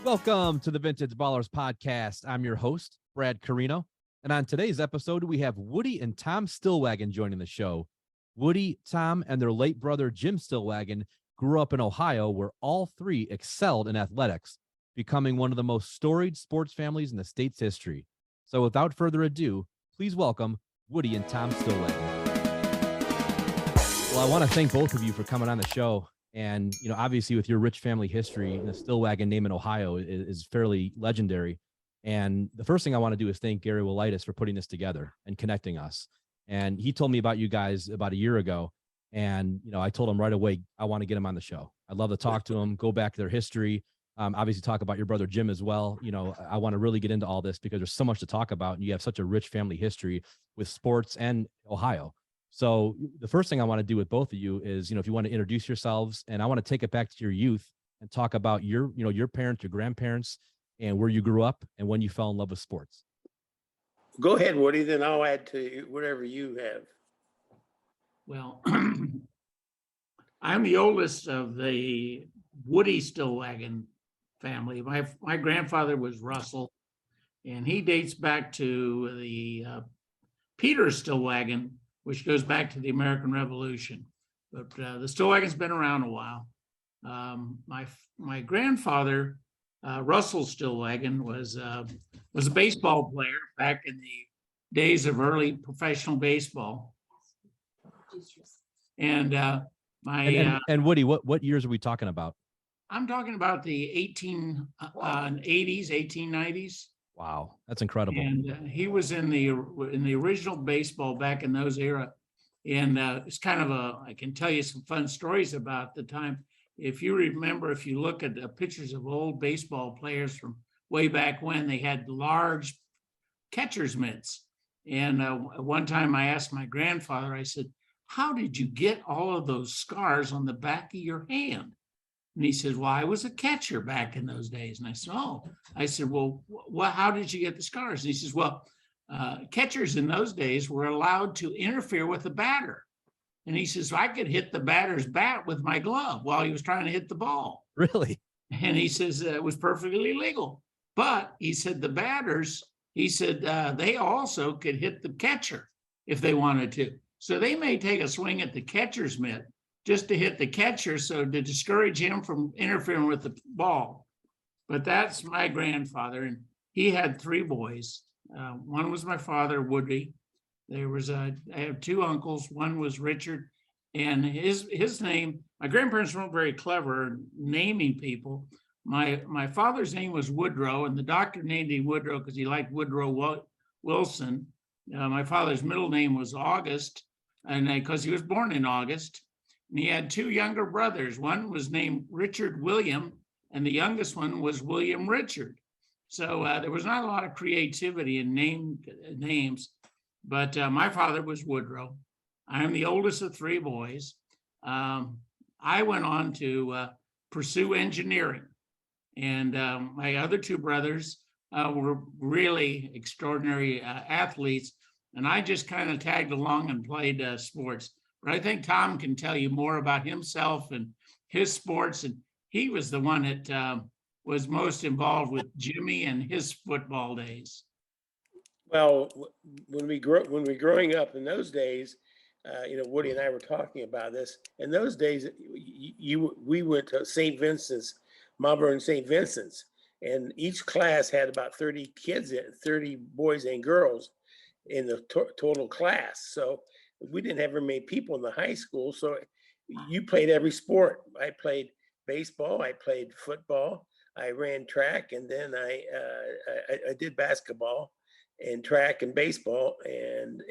Welcome to the Vintage Ballers podcast. I'm your host, Brad Carino. And on today's episode, we have Woody and Tom Stillwagon joining the show. Woody, Tom, and their late brother, Jim Stillwagon, grew up in Ohio, where all three excelled in athletics, becoming one of the most storied sports families in the state's history. So without further ado, please welcome Woody and Tom Stillwagon. Well, I want to thank both of you for coming on the show. And, you know, obviously with your rich family history, the Stillwagon name in Ohio is fairly legendary. And the first thing I want to do is thank Gary Willitis for putting this together and connecting us. And he told me about you guys about a year ago. And, you know, I told him right away, I want to get him on the show. I'd love to talk to him, go back to their history. Obviously talk about your brother, Jim, as well. You know, I want to really get into all this because there's so much to talk about. And you have such a rich family history with sports and Ohio. So the first thing I want to do with both of you is, you know, if you want to introduce yourselves, and I want to take it back to your youth and talk about your, you know, your parents, your grandparents, and where you grew up and when you fell in love with sports. Go ahead, Woody, then I'll add to whatever you have. Well, I'm the oldest of the Woody Stillwagon family. My grandfather was Russell, and he dates back to the Peter Stillwagon, which goes back to the American Revolution. But the Stillwagon's been around a while. My grandfather, Russell Stillwagon, was a baseball player back in the days of early professional baseball. And and Woody, what years are we talking about? I'm talking about the 1880s, 1890s. Wow, that's incredible. And he was in the original baseball back in those era. And it's kind of I can tell you some fun stories about the time. If you remember, if you look at pictures of old baseball players from way back when, they had large catcher's mitts. And one time I asked my grandfather, I said, how did you get all of those scars on the back of your hand? And he says, well, I was a catcher back in those days. And I said, oh, well, how did you get the scars? And he says, well, catchers in those days were allowed to interfere with the batter. And he says, I could hit the batter's bat with my glove while he was trying to hit the ball. Really? And he says it was perfectly legal. But he said the batters, he said they also could hit the catcher if they wanted to. So they may take a swing at the catcher's mitt just to hit the catcher, so to discourage him from interfering with the ball. But that's my grandfather, and he had three boys. One was my father, Woody. I have two uncles. One was Richard, and his name, my grandparents weren't very clever naming people. My father's name was Woodrow, and the doctor named him Woodrow because he liked Woodrow Wilson. My father's middle name was August, and because he was born in August. And he had two younger brothers. One was named Richard William, and the youngest one was William Richard. So there was not a lot of creativity in names, but my father was Woodrow. I am the oldest of three boys. I went on to pursue engineering, and my other two brothers were really extraordinary athletes, and I just kind of tagged along and played sports. But I think Tom can tell you more about himself and his sports. And he was the one that was most involved with Jimmy and his football days. Well, when we growing up in those days, you know, Woody and I were talking about this. In those days, we went to St. Vincent's, Malvern St. Vincent's, and each class had about 30 kids, 30 boys and girls in the total class. So we didn't have very many people in the high school. So you played every sport. I played baseball. I played football. I ran track, and then I did basketball and track and baseball. And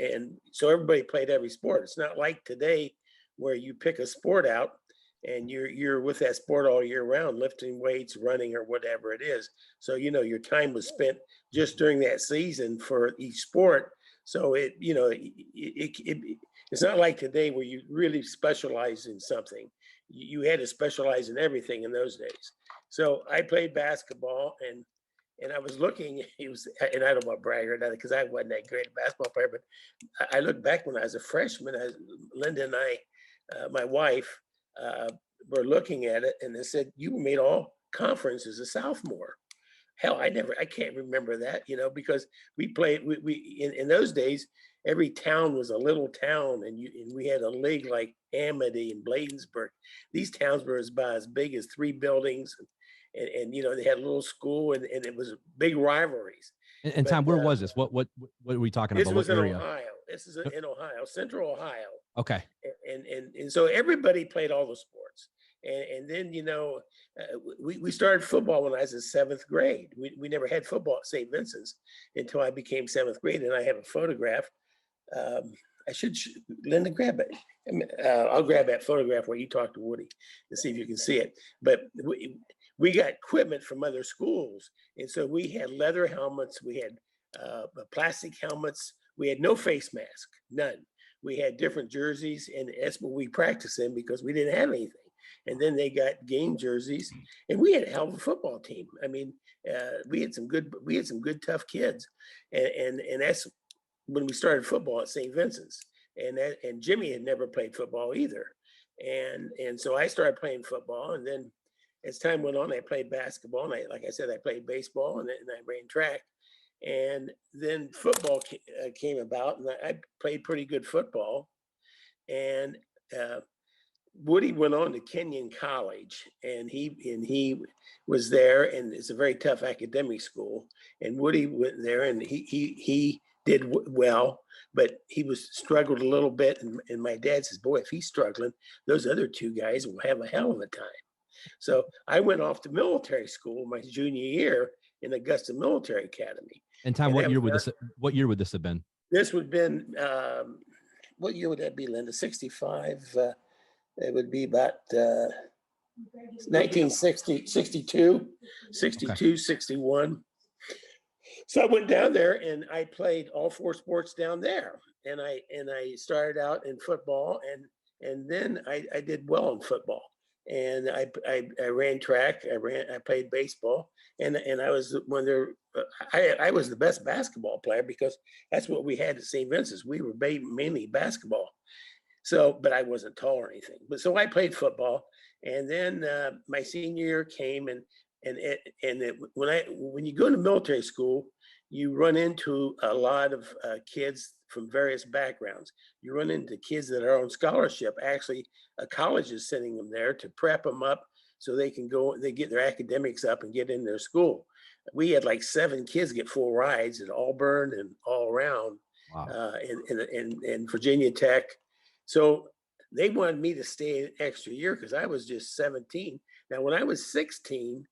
so everybody played every sport. It's not like today where you pick a sport out and you're with that sport all year round, lifting weights, running, or whatever it is. So, you know, your time was spent just during that season for each sport. So it's not like today where you really specialize in something. You had to specialize in everything in those days. So I played basketball, and I was looking. And I don't want to brag or nothing because I wasn't that great a basketball player. But I look back when I was a freshman. Linda and I, my wife, were looking at it, and they said you made all conference as a sophomore. hell, I can't remember that, because we played, in those days, every town was a little town, and we had a league like Amity and Bladensburg. These towns were about as big as 3 buildings, and they had a little school, and it was big rivalries. And Tom, But where was this? What are we talking this about? was What in area? Ohio. This is in Ohio, Central Ohio. Okay. And so everybody played all the sports. And then, we started football when I was in 7th grade. We never had football at St. Vincent's until I became 7th grade. And I have a photograph. I should, Linda, grab it. I'll grab that photograph where you talk to Woody and see if you can see it. But we got equipment from other schools. And so we had leather helmets. We had plastic helmets. We had no face mask, none. We had different jerseys, and that's what we practiced in because we didn't have anything. And then they got game jerseys, and we had a hell of a football team. I mean, we had some good, tough kids, and that's when we started football at St. Vincent's. And Jimmy had never played football either, and so I started playing football, and then as time went on, I played basketball, and like I said, I played baseball, and I ran track. And then football came about, and I played pretty good football. And Woody went on to Kenyon College, and he was there, and it's a very tough academic school. And Woody went there, and he did well, but he struggled a little bit. And my dad says, "Boy, if he's struggling, those other 2 guys will have a hell of a time." So I went off to military school my junior year in Augusta Military Academy. And Tom, what year would this have been? This would have been, what year would that be, Linda? 65. It would be about 1960, 62, 61. So I went down there and I played all 4 sports down there. And I started out in football, and then I did well in football. And I ran track. I played baseball, and I was I was the best basketball player because that's what we had at St. Vincent's. We were mainly basketball. So, but I wasn't tall or anything. But so I played football, and then my senior year came, when you go to military school, you run into a lot of kids from various backgrounds. You run into kids that are on scholarship. Actually, a college is sending them there to prep them up so they can they get their academics up and get in their school. We had like 7 kids get full rides at Auburn and all around. Wow. And Virginia Tech. So they wanted me to stay an extra year because I was just 17. Now, when I was 16,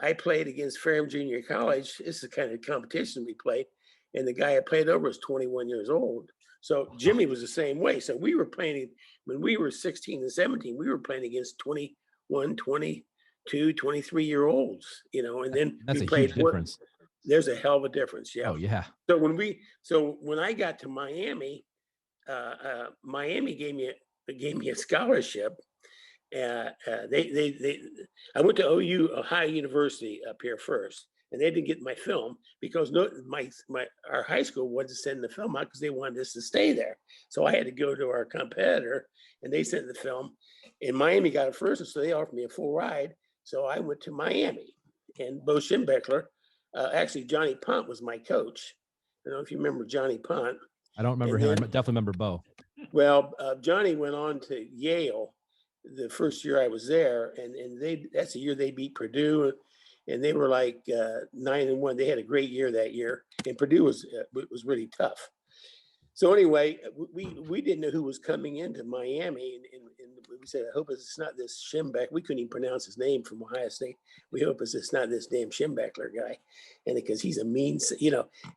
I played against Ferrum Junior College. This is the kind of competition we played. And the guy I played over was 21 years old. So Jimmy was the same way. So we were playing, when we were 16 and 17, we were playing against 21, 22, 23-year-olds, and then that's we a played. Huge difference. There's a hell of a difference. Yeah. Oh, yeah. So when I got to Miami, Miami gave me a scholarship. I went to Ohio University up here first, and they didn't get my film because our high school wasn't sending the film out because they wanted us to stay there. So I had to go to our competitor, and they sent the film. And Miami got it first, and so they offered me a full ride. So I went to Miami, and Bo Schimbeckler, actually Johnny Pont was my coach. I don't know if you remember Johnny Pont. I don't remember him. I definitely remember Bo. Well, Johnny went on to Yale the first year I was there, and that's the year they beat Purdue, and they were like 9-1. They had a great year that year, and Purdue was really tough. So anyway, we didn't know who was coming into Miami, and we said, I hope it's not this Schimbeck. We couldn't even pronounce his name from Ohio State. We hope it's not this damn Schimbeckler guy, and because he's a mean,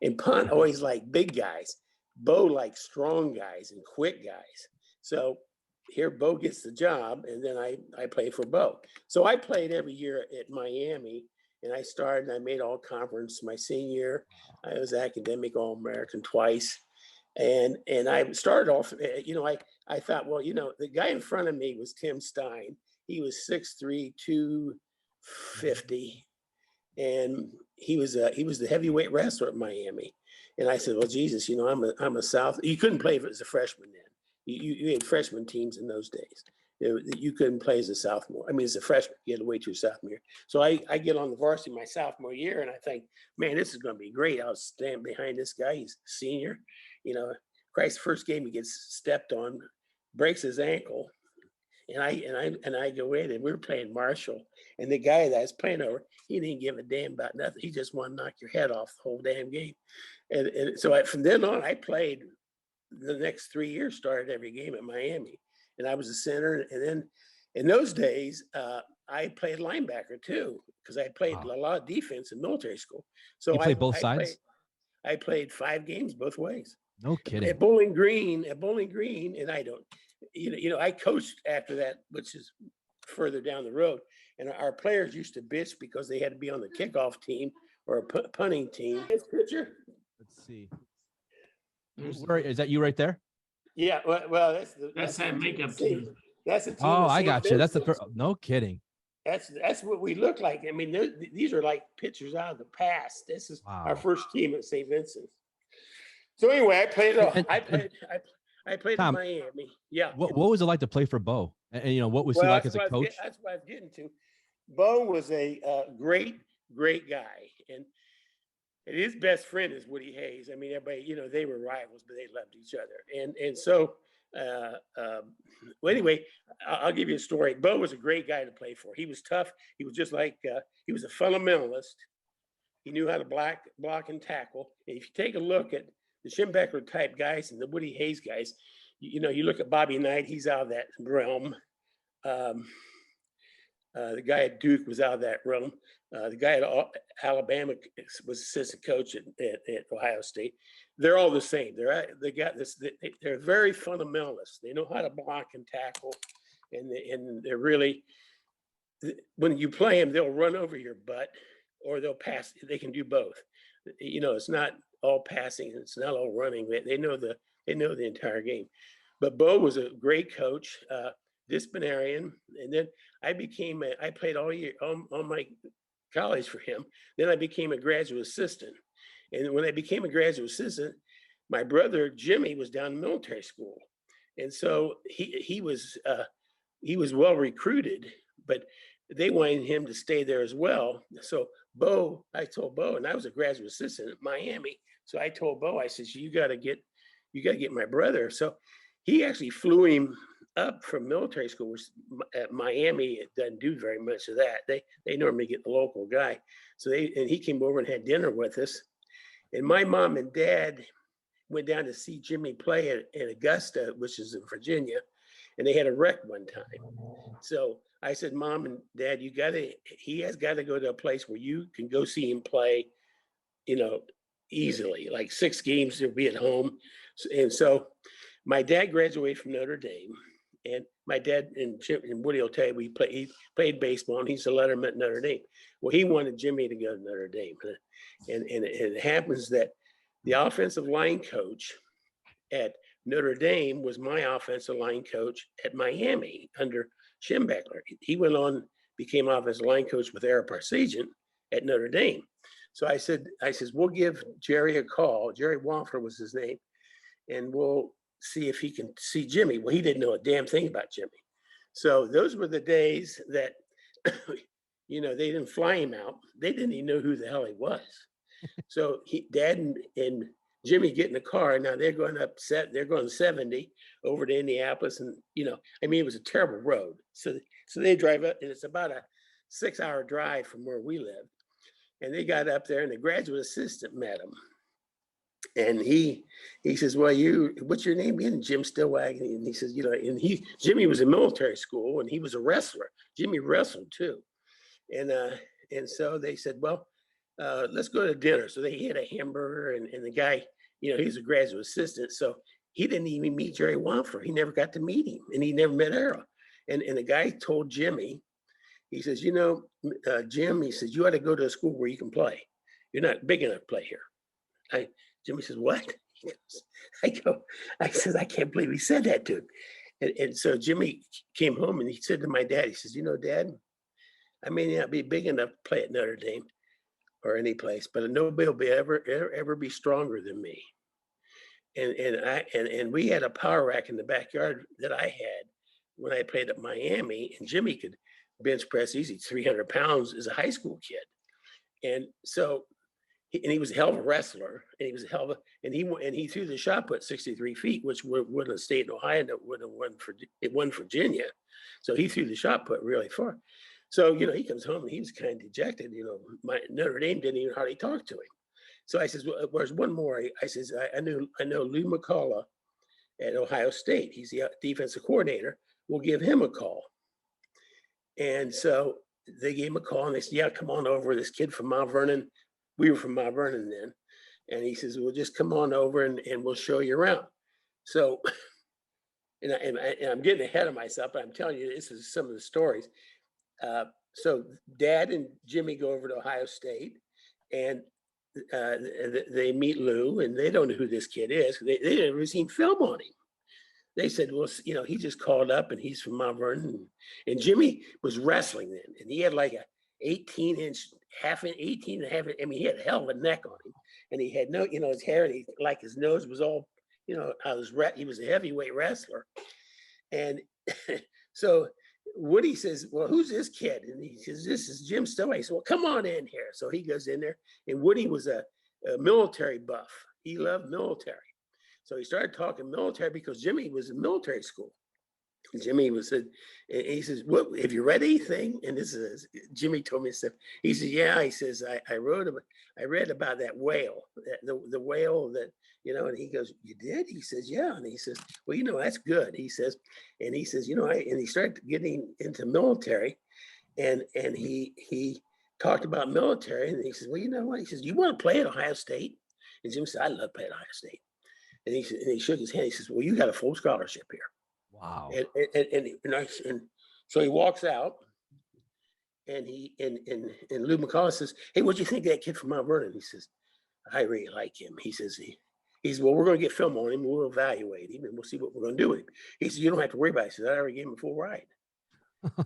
And Pont always liked big guys. Bo liked strong guys and quick guys. So here Bo gets the job, and then I play for Bo. So I played every year at Miami, and I made all conference my senior year. I was academic All-American twice. And I started off, I thought, well, the guy in front of me was Tim Stein. He was 6'3", 250. And he was the heavyweight wrestler at Miami. And I said, well, Jesus, I'm a South. You couldn't play as a freshman then. You had freshman teams in those days. You couldn't play as a sophomore. I mean, as a freshman, you had to wait till your sophomore year. So I get on the varsity my sophomore year, and I think, man, this is going to be great. I'll stand behind this guy. He's a senior. Christ's first game, he gets stepped on, breaks his ankle, and I go in, and we were playing Marshall, and the guy that I was playing over, he didn't give a damn about nothing. He just wanted to knock your head off the whole damn game. And so from then on, I played the next 3 years, started every game at Miami, and I was a center. And then in those days, I played linebacker too, because I played a lot of defense in military school. So You played both sides? I played 5 games both ways. No kidding. At Bowling Green, and I coached after that, which is further down the road. And our players used to bitch because they had to be on the kickoff team or a punting team. This picture. Let's see. Where is that? You right there? Yeah. Well, that's that makeup team. That's a team. Oh, I got you. That's the first. No kidding. That's what we look like. I mean, these are like pictures out of the past. This is our first team at St. Vincent. So anyway, I played Tom, in Miami. Yeah. What was it like to play for Bo? And what was he like as a coach? That's what I was getting to. Bo was a great guy, and his best friend is Woody Hayes. I mean, everybody, they were rivals, but they loved each other. And so, well, anyway, I'll give you a story. Bo was a great guy to play for. He was tough. He was just like he was a fundamentalist. He knew how to block and tackle. And if you take a look at the Schembeckler type guys and the Woody Hayes guys, you look at Bobby Knight, he's out of that realm. The guy at Duke was out of that realm. The guy at Alabama was assistant coach at Ohio State. They're all the same. They're very fundamentalist. They know how to block and tackle, and they're really, when you play them, they'll run over your butt or they'll pass. They can do both. It's not all passing. It's not all running. They know the entire game. But Bo was a great coach, disciplinarian, and then I played all year on my college for him. Then I became a graduate assistant, and when I became a graduate assistant, my brother Jimmy was down in military school, and so he was well recruited, but they wanted him to stay there as well. So I told Bo, and I was a graduate assistant at Miami, so I told Bo, I said, you got to get my brother. So he actually flew him up from military school, which at Miami, it doesn't do very much of that. They normally get the local guy. So he came over and had dinner with us. And my mom and dad went down to see Jimmy play at Augusta, which is in Virginia, and they had a wreck one time. So I said, Mom and Dad, he has got to go to a place where you can go see him play, easily, like 6 games, he'll be at home. And so my dad graduated from Notre Dame, and my dad and Woody will tell you, he played baseball, and he's a letterman at Notre Dame. Well, he wanted Jimmy to go to Notre Dame. And it happens that the offensive line coach at Notre Dame was my offensive line coach at Miami under Schembeckler. He went on, became offensive line coach with Ara Parseghian at Notre Dame. So I said, we'll give Jerry a call. Jerry Wofford was his name, and we'll see if he can see Jimmy. Well, he didn't know a damn thing about Jimmy. So those were the days that, they didn't fly him out. They didn't even know who the hell he was. So Dad and Jimmy get in the car. Now they're going 70 over to Indianapolis. And, it was a terrible road. So they drive up, and it's about a 6-hour drive from where we live. And they got up there, and the graduate assistant met him. And he says, well, what's your name again? Jim Stillwagon. And he says, Jimmy was in military school, and he was a wrestler. Jimmy wrestled too. And so they said, well, let's go to dinner. So they had a hamburger, and the guy, he's a graduate assistant. So he didn't even meet Jerry Wofford. He never got to meet him, and he never met Ara. And the guy told Jimmy, he says, Jim, he says, you ought to go to a school where you can play. You're not big enough to play here. Jimmy says, what? I said, I can't believe he said that to him. And so Jimmy came home, and he said to my dad, he says, Dad, I may not be big enough to play at Notre Dame or any place, but nobody will ever be stronger than me. And we had a power rack in the backyard that I had when I played at Miami, and Jimmy could bench press easy 300 pounds as a high school kid. And so, he was a hell of a wrestler, and he was a hell of a, and he threw the shot put 63 feet, which wouldn't have stayed in Ohio, and it wouldn't have won Virginia. So he threw the shot put really far. So, he comes home and he was kind of dejected. My Notre Dame didn't even hardly talk to him. So I says, well, there's one more. I says, I know Lou McCullough at Ohio State. He's the defensive coordinator. We'll give him a call. And so they gave him a call, and they said, yeah, come on over. This kid from Mount Vernon. We were from Mount Vernon then. And he says, well, just come on over and we'll show you around. So, and I'm getting ahead of myself, but I'm telling you, this is some of the stories. So Dad and Jimmy go over to Ohio State, and they meet Lou, and they don't know who this kid is. They never seen film on him. They said, well, he just called up, and he's from Mount Vernon. And Jimmy was wrestling then, and he had like a 18 and a half. I mean, he had a hell of a neck on him, and he had no, his hair, and his nose was all, he was a heavyweight wrestler. And so Woody says, well, who's this kid? And he says, this is Jim Stillwagon. He said, well, come on in here. So he goes in there, and Woody was a military buff. He loved military. So he started talking military because Jimmy was in military school. And Jimmy he says, what, have you read anything? And this is, Jimmy told me stuff. He says, yeah. He says, I read about that whale, the whale that, and he goes, you did? He says, yeah. And he says, well, that's good. He says, and he he started getting into military, and he talked about military, and he says, well, you know what? He says, you want to play at Ohio State? And Jimmy said, I love playing at Ohio State. And he shook his hand. He says, well, you got a full scholarship here. Wow. And so he walks out, and Lou McCullough says, hey, what'd you think of that kid from Mount Vernon? He says, I really like him. He says, well, we're going to get film on him. We'll evaluate him, and we'll see what we're going to do with him. He says, you don't have to worry about it. He says, I already gave him a full ride.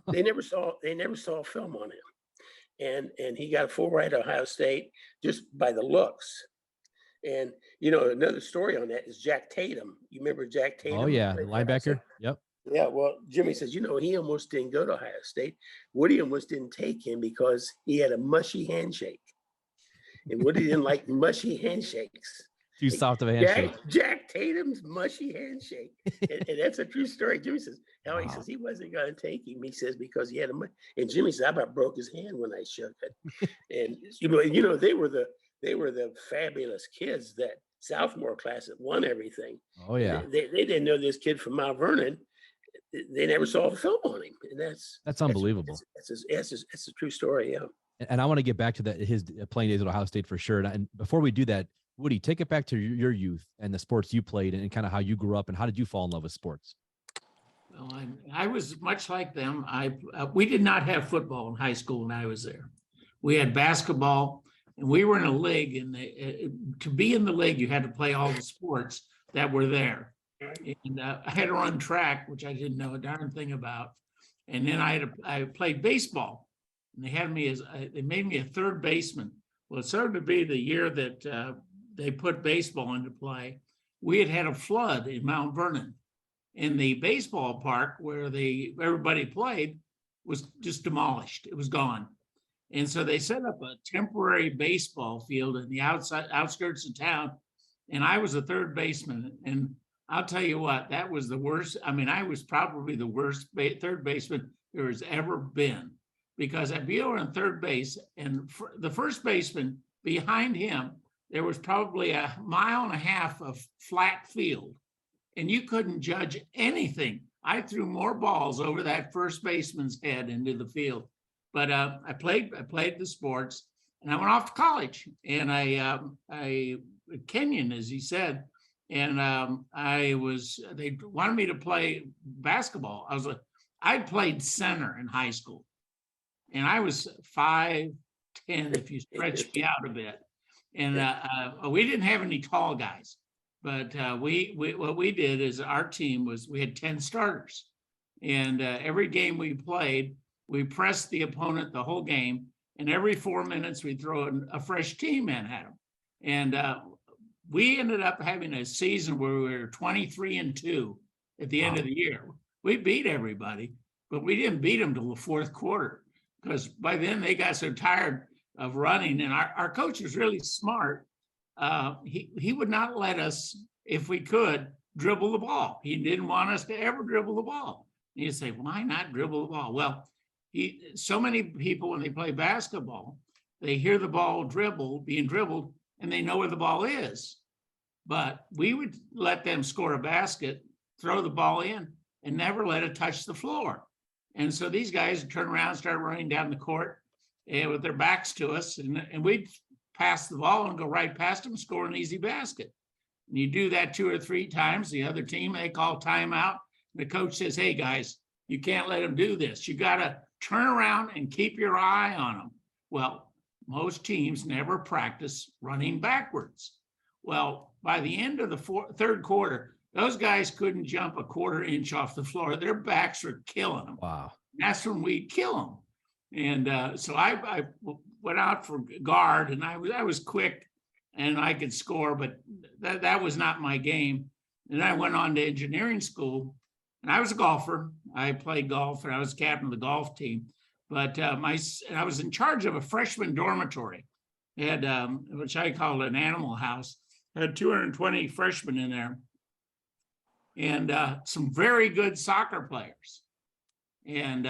They never saw film on him. And he got a full ride to Ohio State just by the looks. And, another story on that is Jack Tatum. You remember Jack Tatum? Oh, yeah. The linebacker. Yep. Yeah. Well, Jimmy says, he almost didn't go to Ohio State. Woody almost didn't take him because he had a mushy handshake. And Woody didn't like mushy handshakes. Too soft of a handshake. Jack Tatum's mushy handshake. And that's a true story. Jimmy says, wow. He says he wasn't going to take him. He says, because he had and Jimmy said, I about broke his hand when I shook it. And, they were the fabulous kids, that sophomore class that won everything. Oh, yeah. They didn't know this kid from Mount Vernon. They never saw a film on him. And that's unbelievable. That's a true story. Yeah. And I want to get back to that, his playing days at Ohio State for sure. And before we do that, Woody, take it back to your youth and the sports you played, and kind of how you grew up, and how did you fall in love with sports? Well, I was much like them. We did not have football in high school when I was there. We had basketball. And we were in a league, and to be in the league, you had to play all the sports that were there. And I had to run track, which I didn't know a darn thing about. And then I played baseball, and they made me a third baseman. Well, it started to be the year that they put baseball into play. We had a flood in Mount Vernon, and the baseball park where everybody played was just demolished. It was gone. And so they set up a temporary baseball field in the outskirts of town. And I was a third baseman. And I'll tell you what, that was the worst. I mean, I was probably the worst third baseman there has ever been, because I'd be over on third base, and the first baseman behind him, there was probably 1.5 miles of flat field, and you couldn't judge anything. I threw more balls over that first baseman's head into the field. But I played the sports, and I went off to college, and I Kenyon, as he said, and they wanted me to play basketball. I'd played center in high school, and I was 5'10" if you stretch me out a bit. And we didn't have any tall guys, but what we did is our team we had 10 starters, and every game we played, we pressed the opponent the whole game, and every 4 minutes we throw a fresh team in at them. And we ended up having a season where we were 23-2 at the end of the year. We beat everybody, but we didn't beat them till the fourth quarter because by then they got so tired of running. And our coach was really smart. He would not let us, if we could, dribble the ball. He didn't want us to ever dribble the ball. And you say, why not dribble the ball? Well, so many people, when they play basketball, they hear the ball being dribbled, and they know where the ball is. But we would let them score a basket, throw the ball in, and never let it touch the floor. And so these guys would turn around, start running down the court and with their backs to us, and we'd pass the ball and go right past them, score an easy basket. And you do that 2 or 3 times, the other team, they call timeout. The coach says, hey, guys, you can't let them do this. You got to turn around and keep your eye on them. Well, most teams never practice running backwards. Well, by the end of the third quarter, those guys couldn't jump a quarter inch off the floor. Their backs were killing them. Wow. That's when we'd kill them. And so I went out for guard, and I was quick and I could score, but that was not my game. And I went on to engineering school, and I was a golfer. I played golf, and I was captain of the golf team. But I was in charge of a freshman dormitory. It had, which I called an animal house. It had 220 freshmen in there, and some very good soccer players. And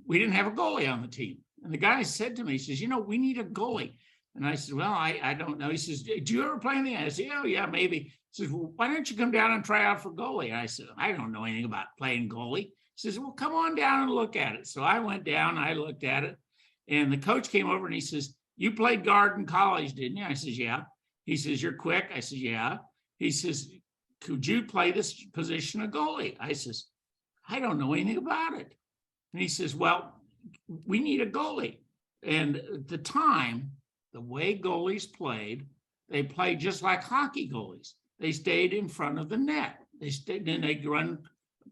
we didn't have a goalie on the team. And the guy said to me, he says, we need a goalie. And I said, well, I don't know. He says, do you ever play anything? I said, oh, yeah, maybe. He says, well, why don't you come down and try out for goalie? And I said, I don't know anything about playing goalie. He says, well, come on down and look at it. So I went down, I looked at it, and the coach came over and he says, you played guard in college, didn't you? I says, yeah. He says, you're quick. I says, yeah. He says, could you play this position of goalie? I says, I don't know anything about it. And he says, well, we need a goalie. And at the time, the way goalies played, they played just like hockey goalies. They stayed in front of the net. Then they'd run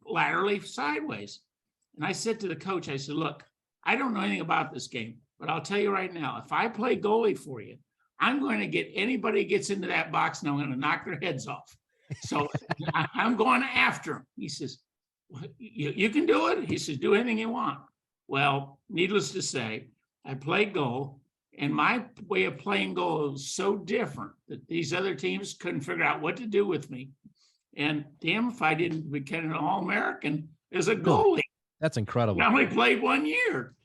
laterally sideways. And I said to the coach, I said, look, I don't know anything about this game, but I'll tell you right now, if I play goalie for you, I'm going to get anybody who gets into that box and I'm going to knock their heads off. So I'm going after him. He says, you can do it. He says, do anything you want. Well, needless to say, I played goal, and my way of playing goal was so different that these other teams couldn't figure out what to do with me. And damn if I didn't become an All-American as a goalie. That's incredible. I only played 1 year,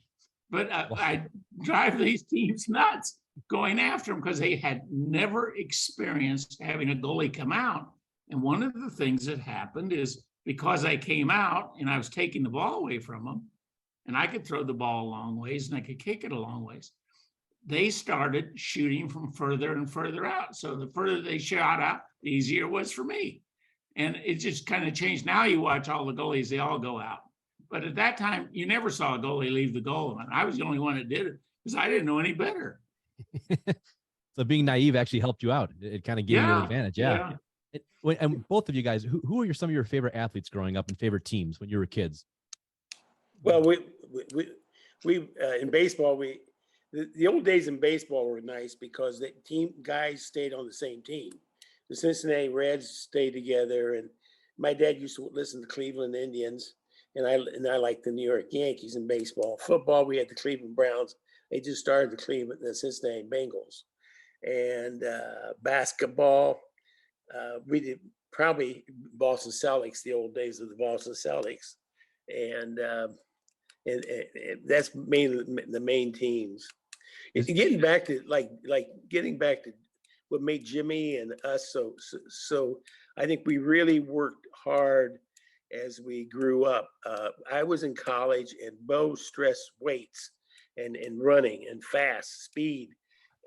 but I drive these teams nuts going after them because they had never experienced having a goalie come out. And one of the things that happened is because I came out and I was taking the ball away from them, and I could throw the ball a long ways and I could kick it a long ways, they started shooting from further and further out. So the further they shot out, the easier it was for me. And it just kind of changed. Now you watch all the goalies, they all go out. But at that time, you never saw a goalie leave the goal line. I was the only one that did it because I didn't know any better. So being naive actually helped you out. It kind of gave you an advantage. Yeah. And both of you guys, who are some of your favorite athletes growing up and favorite teams when you were kids? Well, we in baseball, the old days in baseball were nice because the team guys stayed on the same team. The Cincinnati Reds stayed together, and my dad used to listen to Cleveland Indians, and I liked the New York Yankees in baseball. Football, we had the Cleveland Browns. They just started the Cincinnati Bengals, and basketball, we did probably Boston Celtics, the old days of the Boston Celtics, and that's mainly the main teams. It's getting back to what made Jimmy and us so I think we really worked hard as we grew up. I was in college, and Bo stressed weights and running and fast speed,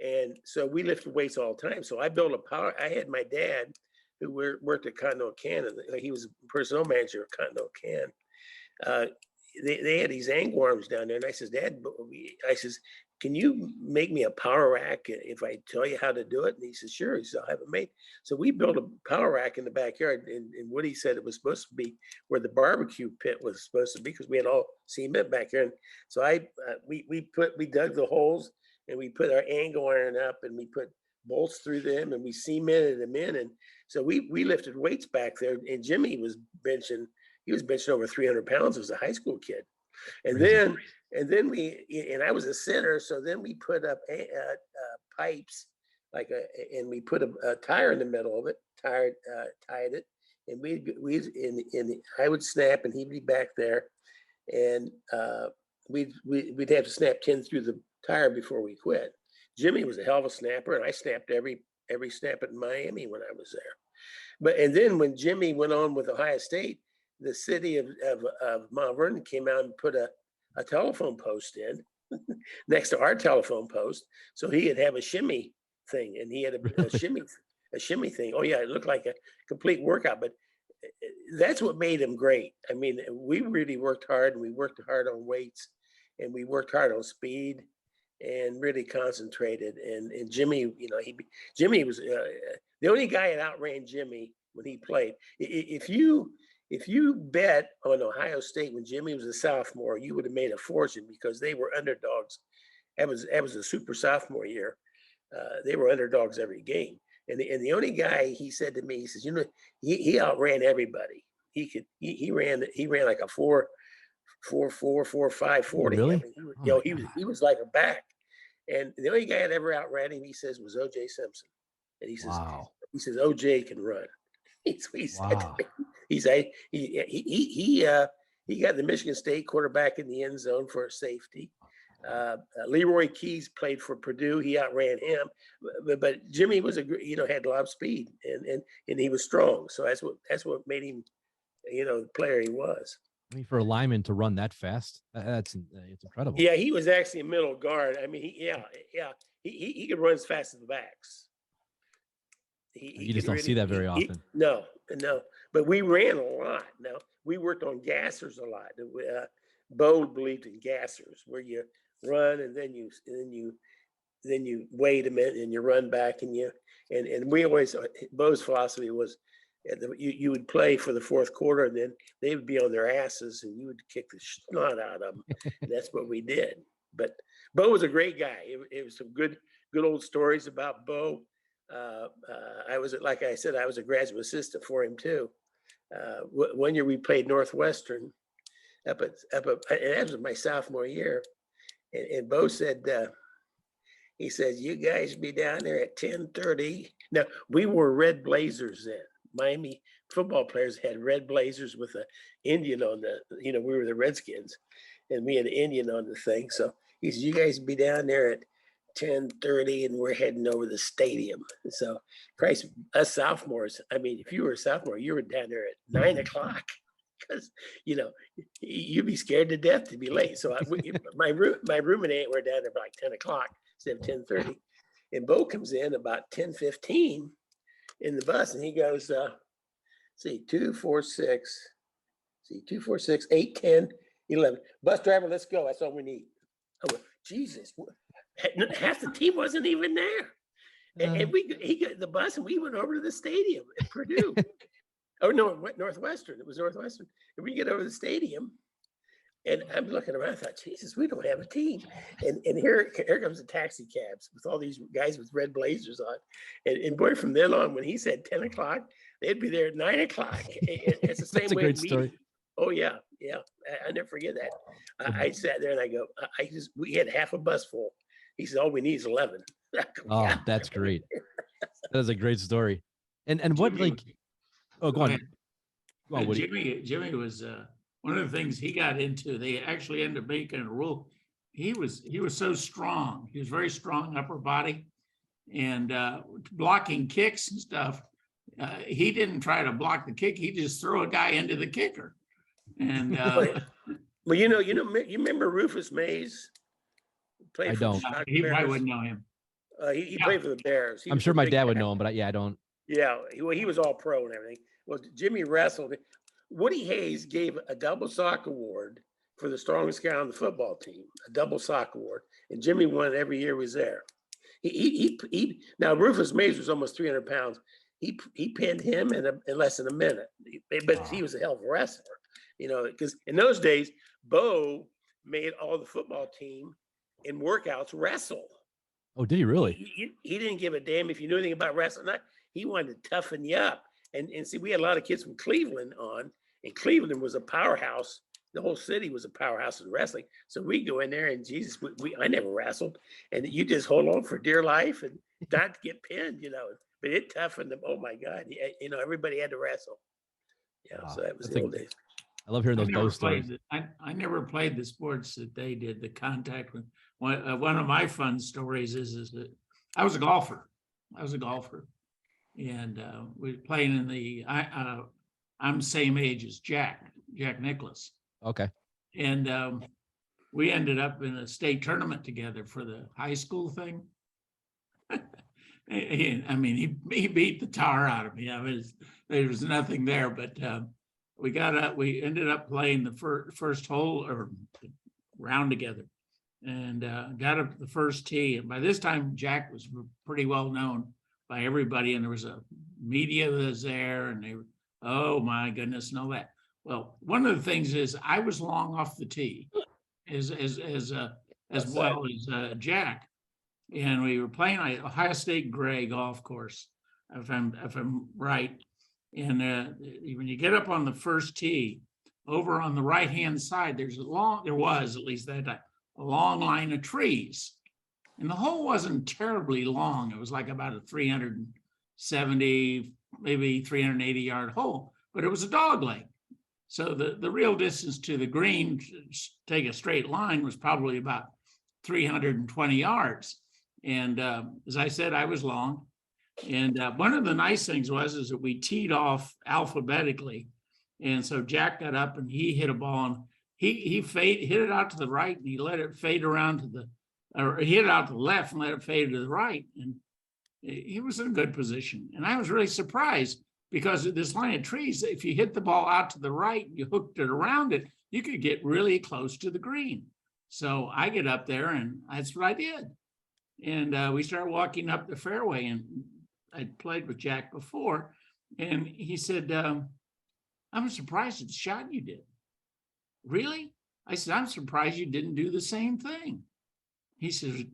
and so we lifted weights all the time. So I built a power. I had my dad, who worked at Continental Can, he was personnel manager at Continental Can. They had these angle arms down there, and I says, Dad, can you make me a power rack if I tell you how to do it? And he says, sure. He said, I'll have it made. So we built a power rack in the backyard, and Woody said it was supposed to be where the barbecue pit was supposed to be because we had all cement back here. And so we dug the holes, and we put our angle iron up, and we put bolts through them, and we cemented them in. And so we lifted weights back there, and Jimmy was benching, he was benching over 300 pounds as a high school kid. And Crazy. then I was a center, so then we put up pipes, and we put a tire in the middle of it, tied it, and I would snap, and he'd be back there, and we'd have to snap 10 through the tire before we quit. Jimmy was a hell of a snapper, and I snapped every snap at Miami when I was there. And then when Jimmy went on with Ohio State, the city of Mount Vernon came out and put a telephone post in next to our telephone post, so he could have a shimmy thing, and he had a shimmy thing. Oh yeah, it looked like a complete workout, but that's what made him great. I mean, we really worked hard, and we worked hard on weights, and we worked hard on speed, and really concentrated. And Jimmy, Jimmy was the only guy that outran Jimmy when he played. If you bet on Ohio State when Jimmy was a sophomore, you would have made a fortune, because they were underdogs. That was a super sophomore year. They were underdogs every game. And the only guy, he said to me, he says, he outran everybody. He ran like a 4.5 40. Really? I mean, he was like a back. And the only guy that ever outran him, he says, was O.J. Simpson. And he says, Wow. O.J. can run. That's what he said to me. He said he got the Michigan State quarterback in the end zone for a safety. Leroy Keys played for Purdue. He outran him, but Jimmy was had a lot of speed, and he was strong. So that's what made him, the player he was. I mean, for a lineman to run that fast, it's incredible. Yeah, he was actually a middle guard. I mean, he could run as fast as the backs. You just don't see that very often. No, but we ran a lot. Now, we worked on gassers a lot. Bo believed in gassers, where you run and then you wait a minute and you run back, and we always, Bo's philosophy was, you would play for the fourth quarter, and then they would be on their asses, and you would kick the snot out of them. And that's what we did. But Bo was a great guy. It was some good old stories about Bo. Like I said, I was a graduate assistant for him too. One year we played Northwestern up at and that was my sophomore year, and Bo said, he says, you guys be down there at 10:30. Now, we wore red blazers then. Miami football players had red blazers with an Indian on we were the Redskins, and we had an Indian on the thing. So he says, you guys be down there at 10:30, and we're heading over the stadium. So, Christ, us sophomores, I mean, if you were a sophomore, you were down there at 9 o'clock, because, you'd be scared to death to be late. So my roommate and I were down there by like 10 o'clock instead of 10:30. And Bo comes in about 10:15 in the bus, and he goes, 2, 4, 6, 8, 10, 11. Bus driver, let's go. That's all we need. I went, Jesus, half the team wasn't even there. And he got the bus, and we went over to the stadium at Purdue. Oh no, Northwestern. It was Northwestern. And we get over to the stadium, and I'm looking around. I thought, Jesus, we don't have a team. And here comes the taxi cabs with all these guys with red blazers on. And boy, from then on, when he said 10 o'clock, they'd be there at 9 o'clock. It's the same That's a way. great story. Oh yeah. I never forget that. I sat there and I go, we had half a bus full. He said, all we need is 11. Oh, yeah. That's great. That is a great story. And what, like, oh, go on. Go on, Woody. Jimmy was one of the things he got into. They actually ended up making a rule. He was so strong. He was very strong upper body, and blocking kicks and stuff. He didn't try to block the kick. He just threw a guy into the kicker. And well, you remember Rufus Mays? I don't. He probably wouldn't know him. He played for the Bears. I'm sure my dad would know him, but I don't. Yeah, he was all pro and everything. Well, Jimmy wrestled. Woody Hayes gave a double sock award for the strongest guy on the football team, a double sock award, and Jimmy won it every year he was there. Now Rufus Mays was almost 300 pounds. He pinned him in less than a minute, but he was a hell of a wrestler, because in those days, Bo made all the football team in workouts wrestle. Oh, did he really? He didn't give a damn if you knew anything about wrestling. He wanted to toughen you up. And see, we had a lot of kids from Cleveland on, And Cleveland was a powerhouse. The whole city was a powerhouse in wrestling. So we go in there and Jesus, I never wrestled. And you just hold on for dear life and not get pinned, but it toughened them. Oh my God. Everybody had to wrestle. Yeah. Wow. So that was That's the old days. I love hearing those both stories. I never played the sports that they did, the contact with. One of my fun stories is that I was a golfer. And we were playing in I'm same age as Jack Nicklaus. Okay. And we ended up in a state tournament together for the high school thing. I mean, he beat the tar out of me. There was nothing there, but we ended up playing the first hole or round together, and got up the first tee. And by this time, Jack was pretty well known by everybody, and there was a media that was there, and they were, oh my goodness, and all that. Well, one of the things is I was long off the tee, as well as Jack, and we were playing at Ohio State Gray Golf Course, if I'm right. And when you get up on the first tee, over on the right-hand side, there was at least that time, a long line of trees. And the hole wasn't terribly long. It was like about a 370, maybe 380 yard hole, but it was a dog leg. So the real distance to the green, to take a straight line, was probably about 320 yards. And as I said, I was long. And one of the nice things is that we teed off alphabetically. And so Jack got up and he hit a ball, and he hit it out to the right, and he let it fade around or he hit it out to the left and let it fade to the right. And he was in a good position. And I was really surprised, because of this line of trees, if you hit the ball out to the right and you hooked it around it, you could get really close to the green. So I get up there, and that's what I did. And we started walking up the fairway, and I'd played with Jack before, and he said, I'm surprised at the shot you did. Really? I said, I'm surprised you didn't do the same thing. He says,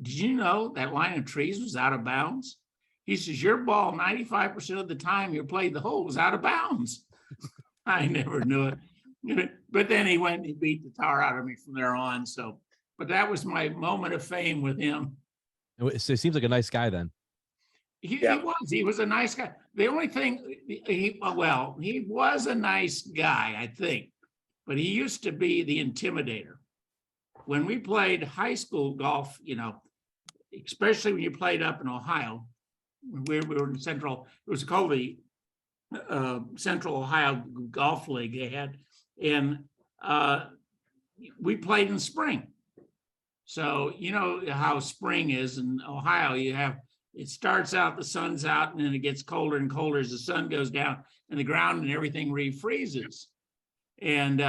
did you know that line of trees was out of bounds? He says, your ball, 95% of the time you played the hole, was out of bounds. I never knew it. But then he went and he beat the tar out of me from there on. So, but that was my moment of fame with him. So it seems like a nice guy then. He was a nice guy. The only thing, he was a nice guy, I think, but he used to be the intimidator. When we played high school golf, especially when you played up in Ohio, we were in Central, it was called the Central Ohio Golf League they had, and we played in spring. So you know how spring is in Ohio, it starts out, the sun's out, and then it gets colder and colder as the sun goes down, and the ground and everything refreezes. And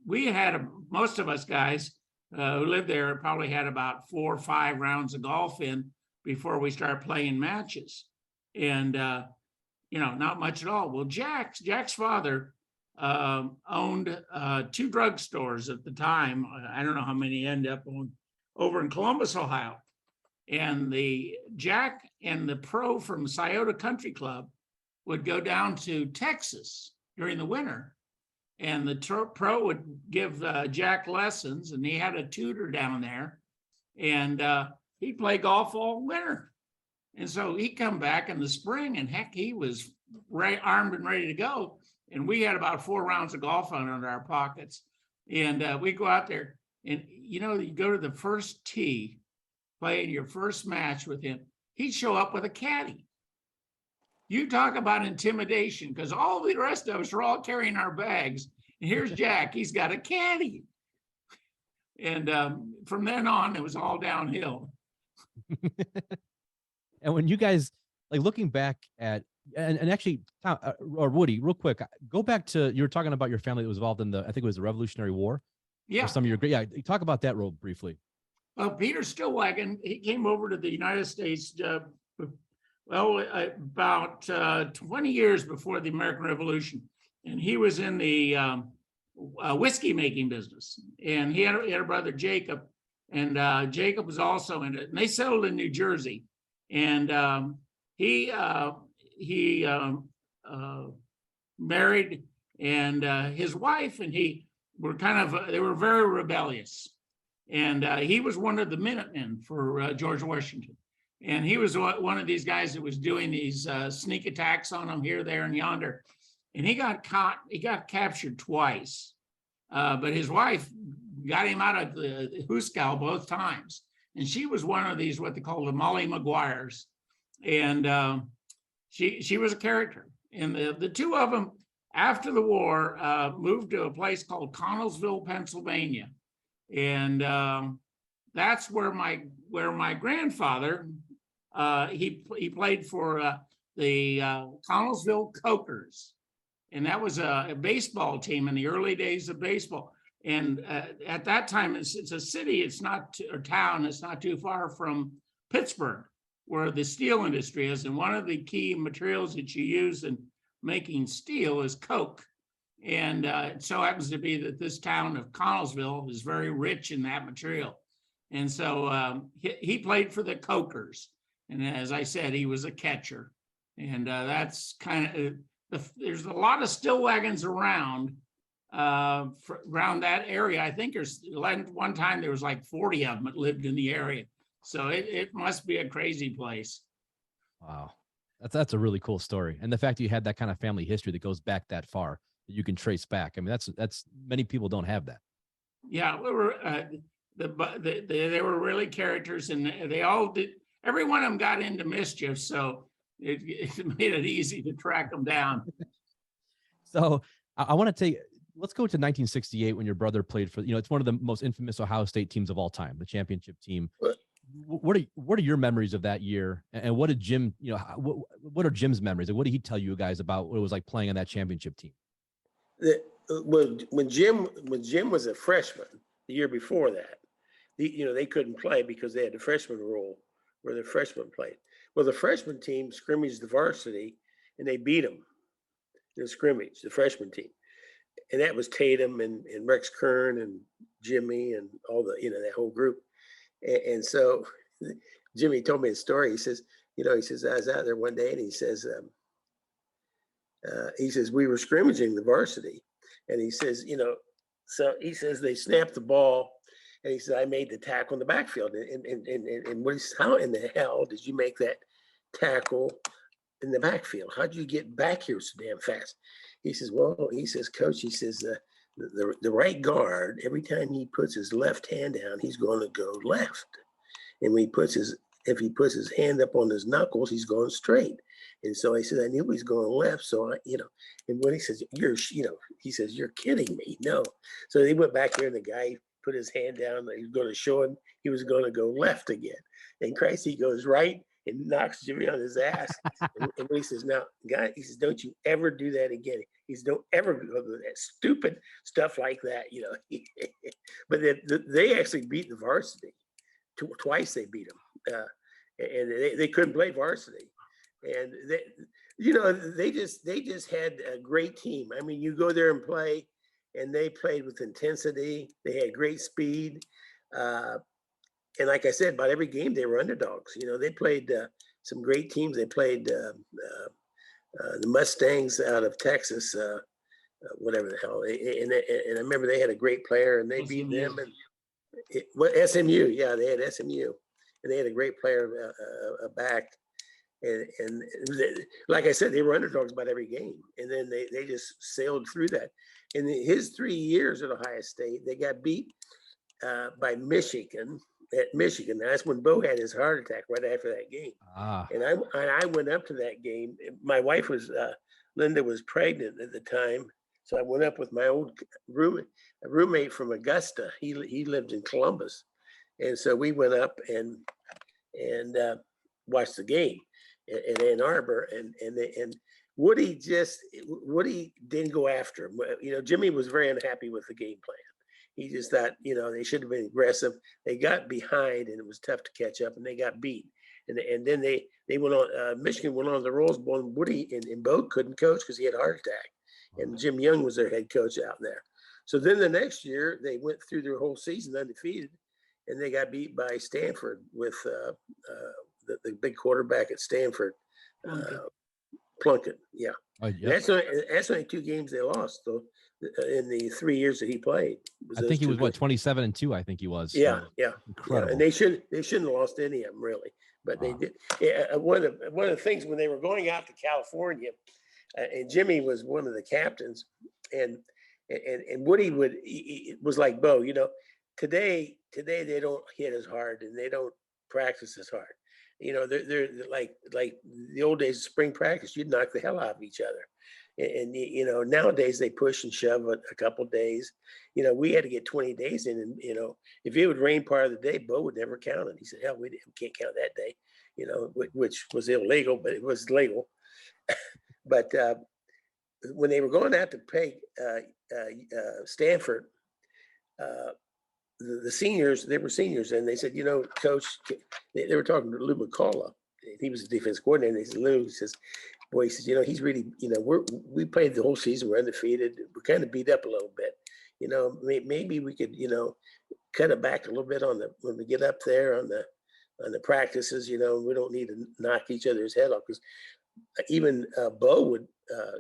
we had, most of us guys who lived there probably had about 4 or 5 rounds of golf in before we started playing matches. And, not much at all. Well, Jack's father owned 2 drugstores at the time. I don't know how many ended up on, over in Columbus, Ohio. And Jack and the pro from Scioto Country Club would go down to Texas during the winter, and the pro would give Jack lessons, and he had a tutor down there, and he'd play golf all winter. And so he'd come back in the spring, and heck, he was armed and ready to go. And we had about 4 rounds of golf under our pockets, and we go out there, and you go to the first tee, playing your first match with him, he'd show up with a caddy. You talk about intimidation, because all the rest of us are all carrying our bags. And here's Jack, he's got a caddy. And from then on, it was all downhill. And when you guys, like, looking back at, and actually, Tom, or Woody, real quick, go back to, you were talking about your family that was involved in I think it was the Revolutionary War. Yeah. Or some of your, talk about that real briefly. Well, Peter Stillwagon, he came over to the United States, about 20 years before the American Revolution. And he was in the whiskey making business. And he had a brother, Jacob, and Jacob was also in it. And they settled in New Jersey. And he married And his wife and he were they were very rebellious. And he was one of the Minutemen for George Washington. And he was one of these guys that was doing these sneak attacks on him here, there, and yonder. And he got captured twice. But his wife got him out of the Hooskow both times. And she was one of these, what they call the Molly Maguires. And she was a character. And the two of them, after the war, moved to a place called Connellsville, Pennsylvania. And that's where my grandfather, he played for the Connellsville Cokers. And that was a baseball team in the early days of baseball. And at that time, it's a city, it's not a town, it's not too far from Pittsburgh, where the steel industry is. And one of the key materials that you use in making steel is coke. And it so happens to be that this town of Connellsville is very rich in that material. And so he played for the Cokers. And as I said, he was a catcher. And that's kind of, there's a lot of Stillwagons around that area. I think there's one time there was like 40 of them that lived in the area. So it must be a crazy place. Wow. That's a really cool story. And the fact that you had that kind of family history that goes back that far, that you can trace back. I mean, that's many people don't have that. Yeah, we were they were really characters, and they all did. Every one of them got into mischief, so it made it easy to track them down. So I want to let's go to 1968 when your brother played for, it's one of the most infamous Ohio State teams of all time, the championship team. What are your memories of that year? And what did Jim, what are Jim's memories? And what did he tell you guys about what it was like playing on that championship team? When Jim was a freshman, the year before that, they couldn't play because they had the freshman rule where the freshmen played. Well, the freshman team scrimmaged the varsity and they beat them in the scrimmage, the freshman team. And that was Tatum and Rex Kern and Jimmy and all the, that whole group. And so Jimmy told me a story. He says, I was out there one day and he says, we were scrimmaging the varsity. And he says, so he says they snapped the ball. And he said, I made the tackle in the backfield. And how in the hell did you make that tackle in the backfield? How'd you get back here so damn fast? He says, Coach, the right guard, every time he puts his left hand down, he's going to go left. And when if he puts his hand up on his knuckles, he's going straight. And so I said, I knew he was going left. So and when he says, he says, you're kidding me. No. So they went back there and the guy put his hand down. He was going to show him he was going to go left again. And Christ, he goes right and knocks Jimmy on his ass. and when he says, now, guy, he says, don't you ever do that again. He says, don't ever go to that stupid stuff like that, But they actually beat the varsity. Twice they beat them. And they couldn't play varsity. And they just had a great team. I mean, you go there and play, and they played with intensity. They had great speed. And like I said, about every game they were underdogs. They played some great teams. They played the Mustangs out of Texas, whatever the hell. And I remember they had a great player, and they beat them. And SMU, yeah, they had SMU, and they had a great player back. And like I said, they were underdogs about every game, and then they just sailed through that. In his 3 years at Ohio State, they got beat by Michigan. At Michigan, that's when Bo had his heart attack right after that game. And I went up to that game. My wife was Linda was pregnant at the time, so I went up with my old roommate from Augusta. He lived in Columbus, and so we went up and watched the game in Ann Arbor, and Woody didn't go after him. Jimmy was very unhappy with the game plan. He just thought, they should have been aggressive. They got behind, and it was tough to catch up, and they got beat. And then they went on. Michigan went on the Rose Bowl, and Woody and Bo couldn't coach because he had a heart attack, and Jim Young was their head coach out there. So then the next year they went through their whole season undefeated, and they got beat by Stanford with the big quarterback at Stanford. Plunkett. Yeah. Oh, yep. That's only 2 games they lost though in the 3 years that he played. I think he was 27-2. I think he was. Yeah, So yeah, incredible. Yeah. And they shouldn't have lost any of them really, but they did. Yeah, one of the things when they were going out to California, and Jimmy was one of the captains, and Woody was like Bo. Today they don't hit as hard and they don't practice as hard. They're like the old days of spring practice. You'd knock the hell out of each other. And nowadays they push and shove a couple of days. We had to get 20 days in, and if it would rain part of the day, Bo would never count it. He said, "Hell, we can't count that day," which was illegal, but it was legal. But when they were going out to play Stanford, the seniors, they were seniors, and they said, Coach, they were talking to Lou McCullough. He was the defense coordinator. And he said, Lou, he says, boy, he says, he's really, we played the whole season. We're undefeated. We're kind of beat up a little bit. Maybe we could, cut it back a little bit when we get up there on the practices. We don't need to knock each other's head off, because even Bo would,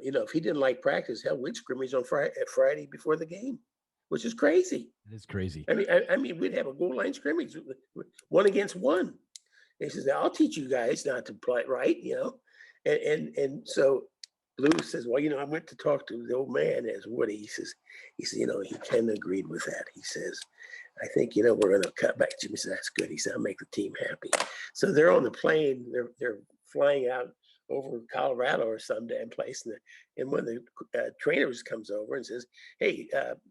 if he didn't like practice, hell, we'd scrimmage on Friday before the game, which is crazy. It is crazy. I mean, we'd have a goal line scrimmage, 1 against 1. And he says, "I'll teach you guys not to play right," And so Lou says, "Well, I went to talk to the old man as Woody." He says, he kind of agreed with that. He says, "I think, we're going to cut back." Jimmy said, "That's good." He said, "I'll make the team happy." So they're on the plane. They're flying out over Colorado or some damn place. And when the trainers comes over and says, "Hey,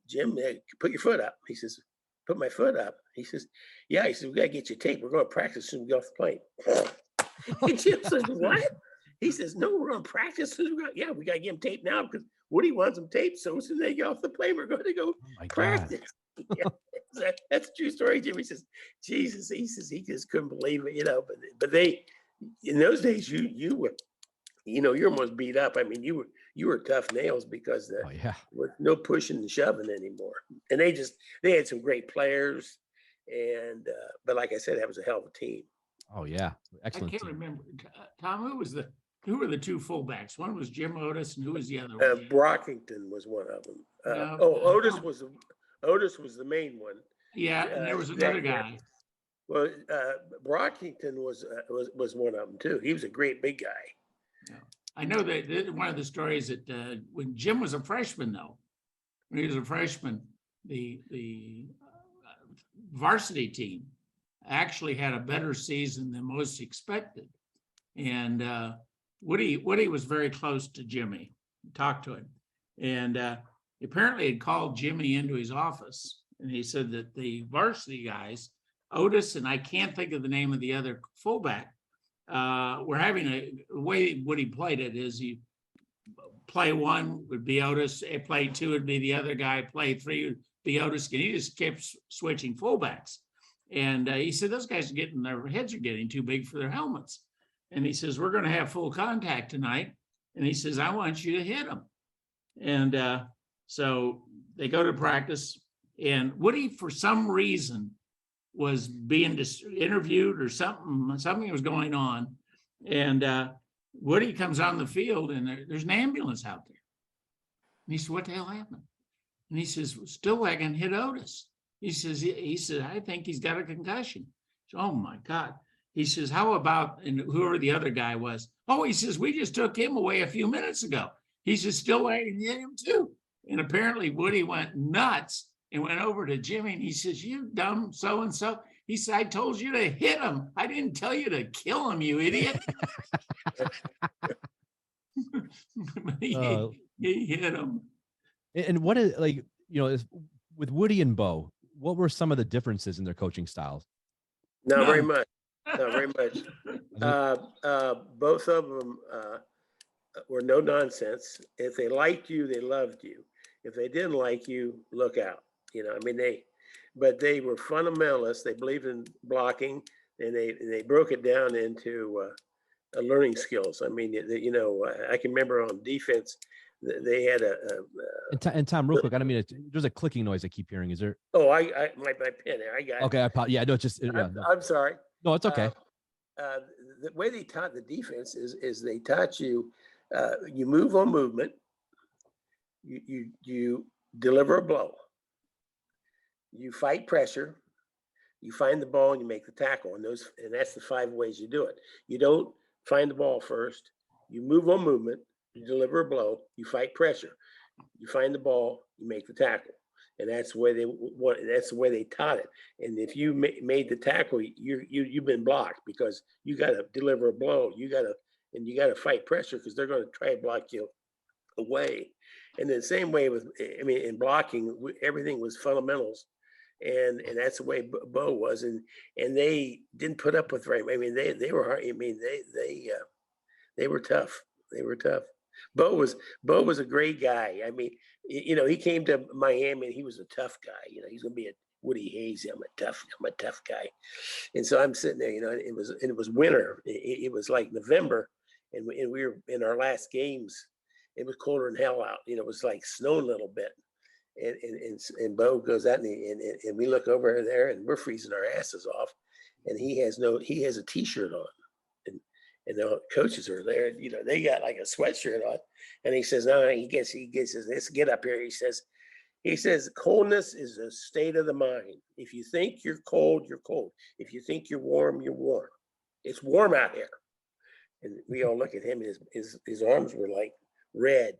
Jim, put your foot up." He says, "Put my foot up." He says, "Yeah." He says, "We got to get you tape. We're going to practice as soon as we get off the plane." And Jim says, "What?" He says, "No, we're going to practice. We got to get him taped now, because Woody wants them taped. So as soon as they get off the plane, we're going to go practice." Yeah, that's a true story. Jimmy says, "Jesus," he says, he just couldn't believe it, but they, in those days, you were, you're almost beat up. I mean, you were tough nails, because with no pushing and shoving anymore. And they had some great players, and but like I said, that was a hell of a team. Oh yeah, excellent. I can't remember, Tom. Who were the 2 fullbacks? One was Jim Otis, and who was the other one? Brockington was one of them. Otis was the main one. Yeah, and there was another guy. Well, Brockington was one of them too. He was a great big guy. Yeah. I know that one of the stories that when Jim was a freshman, when he was a freshman, the varsity team actually had a better season than most expected. And Woody was very close to Jimmy, talked to him. And apparently had called Jimmy into his office. And he said that the varsity guys, Otis, and I can't think of the name of the other fullback, we're having the way Woody played it is you play 1 would be Otis, play 2 would be the other guy, play 3 would be Otis, and he just kept switching fullbacks. And he said, those guys their heads are getting too big for their helmets. And he says, we're going to have full contact tonight. And he says, I want you to hit them. And so they go to practice, and Woody, for some reason, was being interviewed or something was going on. And Woody comes on the field, and there's an ambulance out there. And he said, what the hell happened? And he says, Stillwagon hit Otis. He says, I think he's got a concussion. Said, oh my God. He says, how about, and whoever the other guy was, oh, he says, we just took him away a few minutes ago. He says, Stillwagon hit him too. And apparently Woody went nuts and went over to Jimmy, and he says, you dumb so-and-so. He said, I told you to hit him. I didn't tell you to kill him, you idiot. he hit him. And what is, like, with Woody and Bo, what were some of the differences in their coaching styles? Not very much. Not very much. Both of them were no nonsense. If they liked you, they loved you. If they didn't like you, look out. But they were fundamentalists. They believed in blocking, and they broke it down into learning skills. I mean, I can remember on defense, they had and Tom, real quick, I don't mean there's a clicking noise I keep hearing. Is there? Oh, my pen. I got it. Okay, yeah, no, it's just. Yeah, I'm sorry. No, it's okay. The way they taught the defense is they taught you You move on movement. You deliver a blow. You fight pressure. You find the ball and you make the tackle. And that's the 5 ways you do it. You don't find the ball first. You move on movement. You deliver a blow. You fight pressure. You find the ball. You make the tackle. And that's the way they taught it. And if you made the tackle, you've been blocked, because you got to deliver a blow. You got to fight pressure, because they're going to try to block you away. And the same way in blocking, everything was fundamentals. And that's the way Bo was, and they didn't put up with they were hard. They were tough. They were tough. Bo was a great guy. He came to Miami and he was a tough guy. He's gonna be a Woody Hayes. I'm a tough guy. And so I'm sitting there. And it was winter. It was like November, and we were in our last games. It was colder than hell out. It was like snowing a little bit. And Bo goes out and we look over there and we're freezing our asses off, and he has a t-shirt on, and the coaches are there, they got like a sweatshirt on, and he says, no, he gets let's get up here. He says coldness is a state of the mind. If you think you're cold, you're cold. If you think you're warm, you're warm. It's warm out here. And we all look at him, and his arms were like red,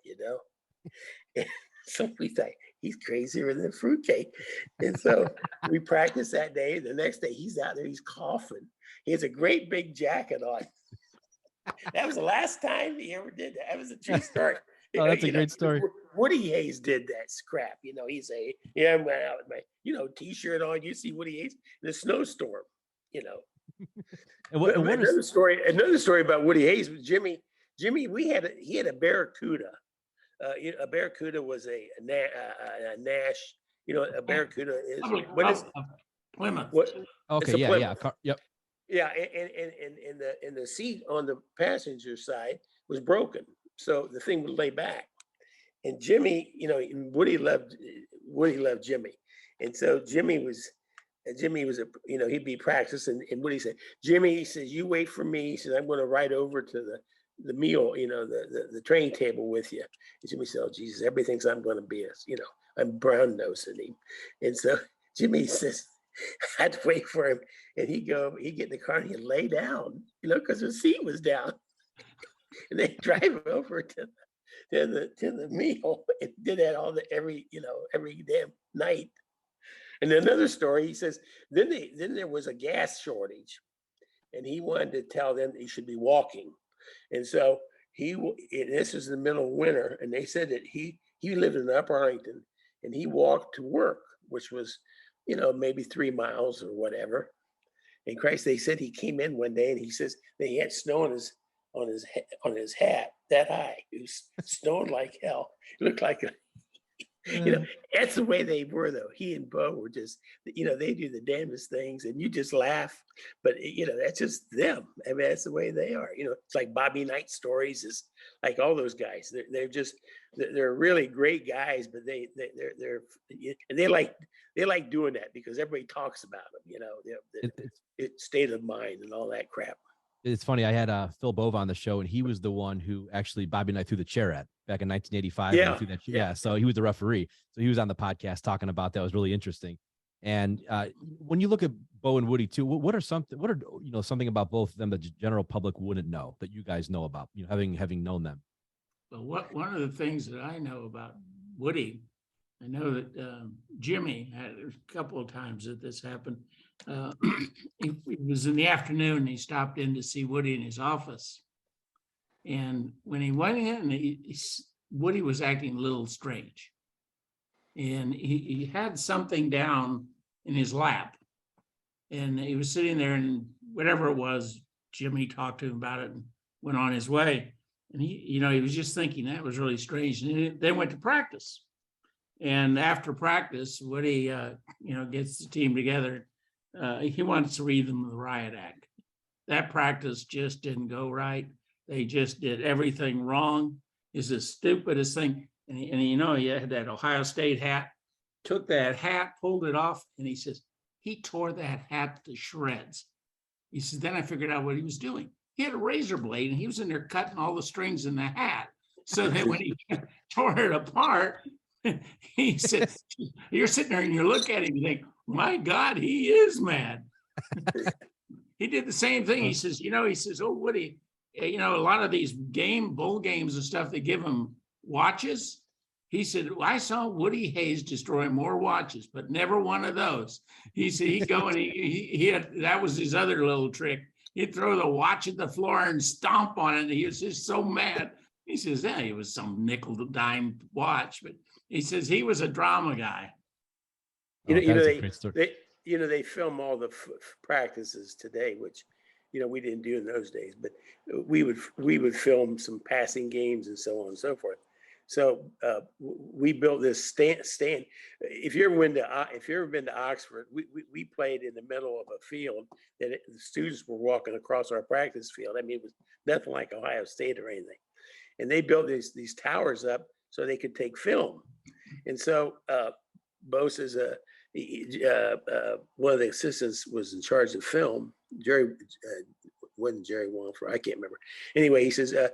and so we thought, he's crazier than fruitcake. And so we practiced that day. The next day he's out there, he's coughing. He has a great big jacket on. That was the last time he ever did that. That was a true story. Oh, that's a great story. Woody Hayes did that crap. He's I went out with my, t-shirt on. You see Woody Hayes in a snowstorm, And another story about Woody Hayes was Jimmy, he had a Barracuda. A Barracuda was a Nash. A Barracuda is Plymouth. What? Okay, yeah. Yep. Yeah, and the seat on the passenger side was broken, so the thing would lay back. And Jimmy, Woody loved Jimmy, and so Jimmy was he'd be practicing, and Woody said, Jimmy, he says, you wait for me. He says, I'm going to ride over to the meal, the training table with you. And Jimmy said, oh, Jesus, everybody thinks I'm going to be I'm brown nosing him. And so Jimmy says, I had to wait for him. And he'd get in the car and he'd lay down, because the seat was down. And they drive over to the meal and did that every damn night. And another story, he says, then there was a gas shortage, and he wanted to tell them he should be walking. And so this was in the middle of winter, and they said that he lived in Upper Arlington, and he walked to work, which was, maybe 3 miles or whatever. And Christ, they said he came in one day and he says that he had snow on his hat that high. It was snowing like hell. It looked like that's the way they were, though. He and Bo were just, they do the damnedest things, and you just laugh. But that's just them. That's the way they are. It's like Bobby Knight stories. Is like all those guys. They're really great guys, but they like doing that because everybody talks about them. It's state of mind and all that crap. It's funny. I had Phil Bova on the show, and he was the one who actually Bobby and I threw the chair at back in 1985. Yeah. So he was the referee. So he was on the podcast talking about that. It was really interesting. And when you look at Bo and Woody too, what are something about both of them that the general public wouldn't know that you guys know about, having known them? Well, one of the things that I know about Woody, I know that Jimmy had a couple of times that this happened. It was in the afternoon. He stopped in to see Woody in his office, and when he went in, Woody was acting a little strange, and he had something down in his lap, and he was sitting there, and whatever it was, Jimmy talked to him about it and went on his way, and he was just thinking that was really strange, and they went to practice, and after practice, Woody gets the team together. He wants to read them the riot act. That practice just didn't go right. They just did everything wrong. It's the stupidest thing. And he had that Ohio State hat, took that hat, pulled it off, and he says, he tore that hat to shreds. He says, then I figured out what he was doing. he had a razor blade and he was in there cutting all the strings in the hat. So that when he tore it apart, he said, you're sitting there and you look at him and think, my God, he is mad. He did the same thing. He says, oh, Woody, a lot of these bowl games and stuff, they give him watches. He said, well, I saw Woody Hayes destroy more watches, but never one of those. He said he'd go and he had, that was his other little trick. He'd throw the watch at the floor and stomp on it. And he was just so mad. He says, yeah, it was some nickel dime watch, but he says he was a drama guy. They film all the practices today, which, we didn't do in those days, but we would film some passing games and so on and so forth. So we built this stand. If you've ever been to Oxford, we played in the middle of a field that the students were walking across our practice field. I mean, it was nothing like Ohio State or anything. And they built these towers up so they could take film. And so Bo says, one of the assistants was in charge of film. Jerry wasn't Jerry Wallford, I can't remember. Anyway, he says, do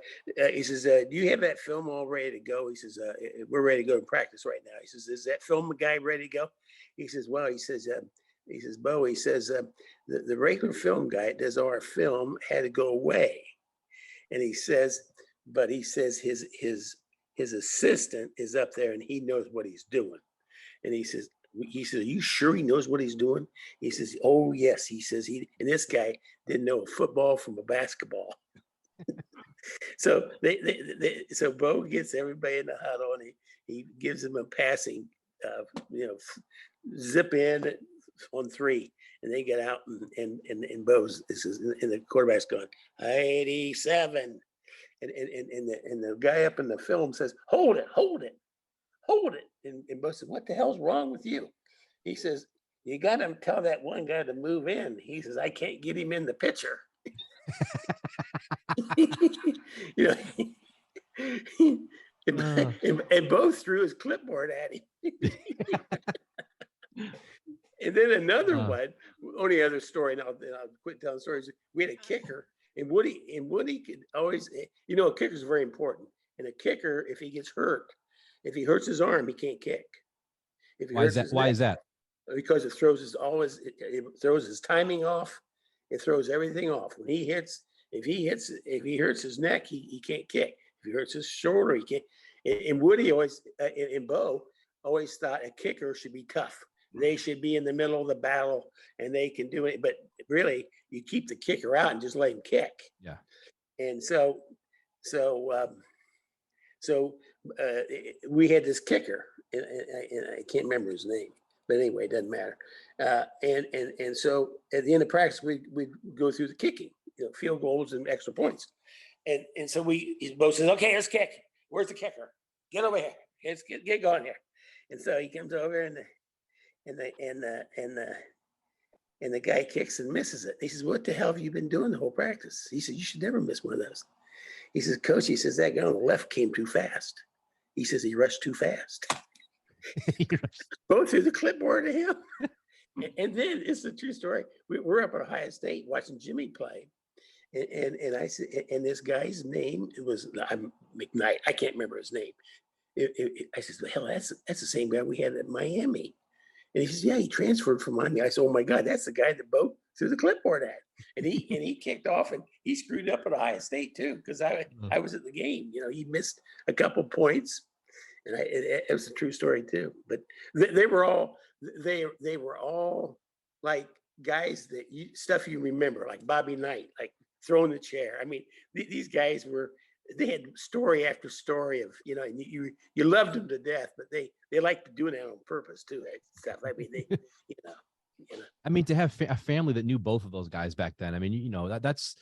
you have that film all ready to go? He says, we're ready to go to practice right now. He says, is that film guy ready to go? He says, well, Bo, the regular film guy that does our film had to go away. And he says his assistant is up there and he knows what he's doing. And he says, are you sure he knows what he's doing? He says, oh, yes. He says, and this guy didn't know a football from a basketball. So so Bo gets everybody in the huddle and he gives them a passing, zip in on 3. And they get out and Bo's, and the quarterback's going, 87. And the guy up in the film says, hold it. And Bo said, what the hell's wrong with you? He says, you got to tell that one guy to move in. He says, I can't get him in the picture. And Bo threw his clipboard at him. And then another one, only other story, and I'll quit telling stories. We had a kicker, and Woody could always, a kicker is very important. And a kicker, if he gets hurt, if he hurts his arm, he can't kick. Why is that? Because it throws his timing off. It throws everything off. When he hits, if he hurts his neck, he can't kick. If he hurts his shoulder, he can't. And Woody always, and Bo always thought a kicker should be tough. They should be in the middle of the battle and they can do it. But really, you keep the kicker out and just let him kick. Yeah. And so we had this kicker, and I can't remember his name, but anyway, it doesn't matter. And so at the end of practice, we go through the kicking, field goals and extra points. And so Bo says, okay, let's kick. Where's the kicker? Get over here. Let's get going here. And so he comes over and the guy kicks and misses it. He says, what the hell have you been doing the whole practice? He said, you should never miss one of those. He says, Coach, that guy on the left came too fast. He says, he rushed too fast. Both threw the clipboard at him. And then it's a true story. We're up at Ohio State watching Jimmy play. And I said, and this guy's name, it was McKnight. I can't remember his name. I said, well, hell, that's the same guy we had at Miami. And he says, yeah, he transferred from Miami. I said, oh my God, that's the guy that Bo threw the clipboard at. And he kicked off and he screwed up at Ohio State too, because I was at the game. He missed a couple points. And it was a true story too. But they were all like guys that stuff you remember, like Bobby Knight, like throwing the chair. I mean, these guys they had story after story of, and you loved them to death, but they liked doing that on purpose too. Stuff. I mean, they, I mean, to have a family that knew both of those guys back then. I mean, that's,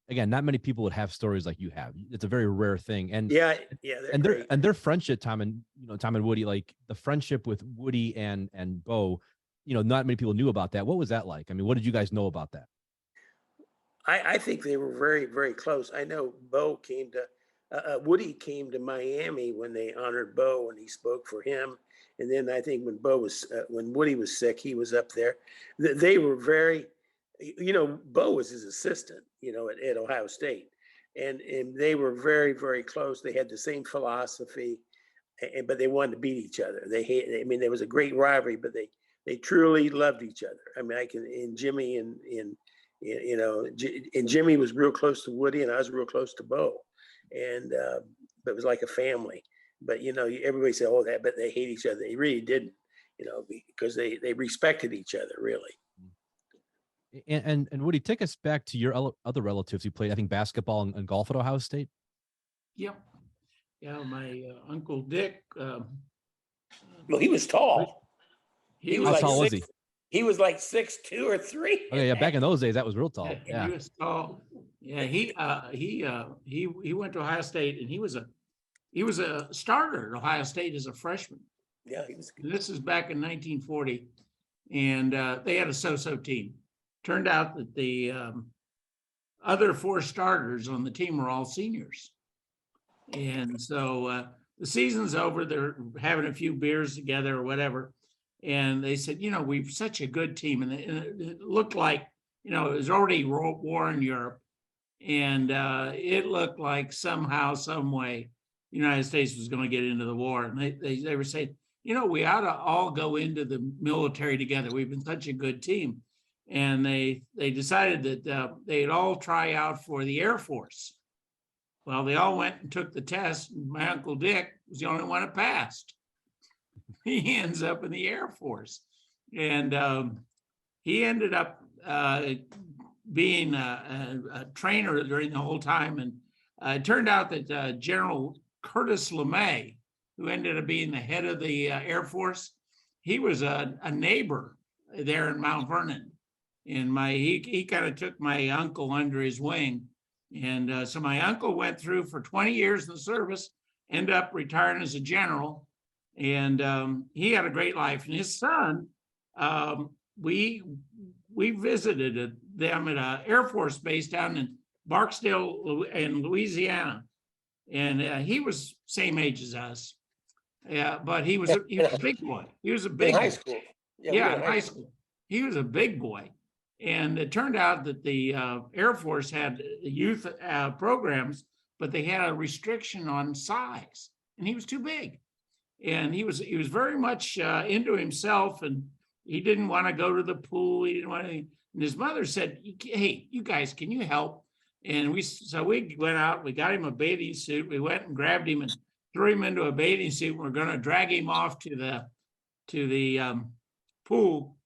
again, not many people would have stories like you have. It's a very rare thing. And their friendship, Tom and Woody, like the friendship with Woody and Bo, not many people knew about that. What was that like? I mean, what did you guys know about that? I think they were very, very close. I know Woody came to Miami when they honored Bo and he spoke for him. And then I think when Woody was sick, he was up there. They were very, Bo was his assistant, at Ohio State, and they were very, very close. They had the same philosophy, but they wanted to beat each other. There was a great rivalry, but they truly loved each other. I mean, and Jimmy and Jimmy was real close to Woody, and I was real close to Bo, and but it was like a family. But everybody said, "Oh, but they hate each other." They really didn't, because they respected each other, really. And Woody, take us back to your other relatives who played, I think, basketball and golf at Ohio State. Yep. Yeah, my Uncle Dick. Well, he was tall. He was How like tall was six, he? He was like 6'2" or 3. Okay, yeah, back in those days, that was real tall. Yeah. He was tall. Yeah, he went to Ohio State, and he was a starter at Ohio State as a freshman. Yeah, he was good. This is back in 1940, and they had a so-so team. Turned out that the other 4 starters on the team were all seniors. And so the season's over, they're having a few beers together or whatever. And they said, we've such a good team. And it looked like, it was already war in Europe. And it looked like somehow, some way, the United States was going to get into the war. And they were saying, we ought to all go into the military together. We've been such a good team. And they decided that they'd all try out for the Air Force. Well, they all went and took the test. My Uncle Dick was the only one that passed. He ends up in the Air Force. And he ended up being a trainer during the whole time. And it turned out that General Curtis LeMay, who ended up being the head of the Air Force, he was a neighbor there in Mount Vernon. And he kind of took my uncle under his wing. And so my uncle went through for 20 years in the service, ended up retiring as a general. And he had a great life. And his son, we visited them at an Air Force base down in Barksdale in Louisiana. And he was same age as us. Yeah, but he was a big boy. He was a big in high school. Yeah, in high school. He was a big boy. And it turned out that the Air Force had youth programs, but they had a restriction on size, and he was too big. And he was very much into himself, and he didn't want to go to the pool. He didn't want to. And his mother said, "Hey, you guys, can you help?" And we went out. We got him a bathing suit. We went and grabbed him and threw him into a bathing suit. We're going to drag him off to the pool.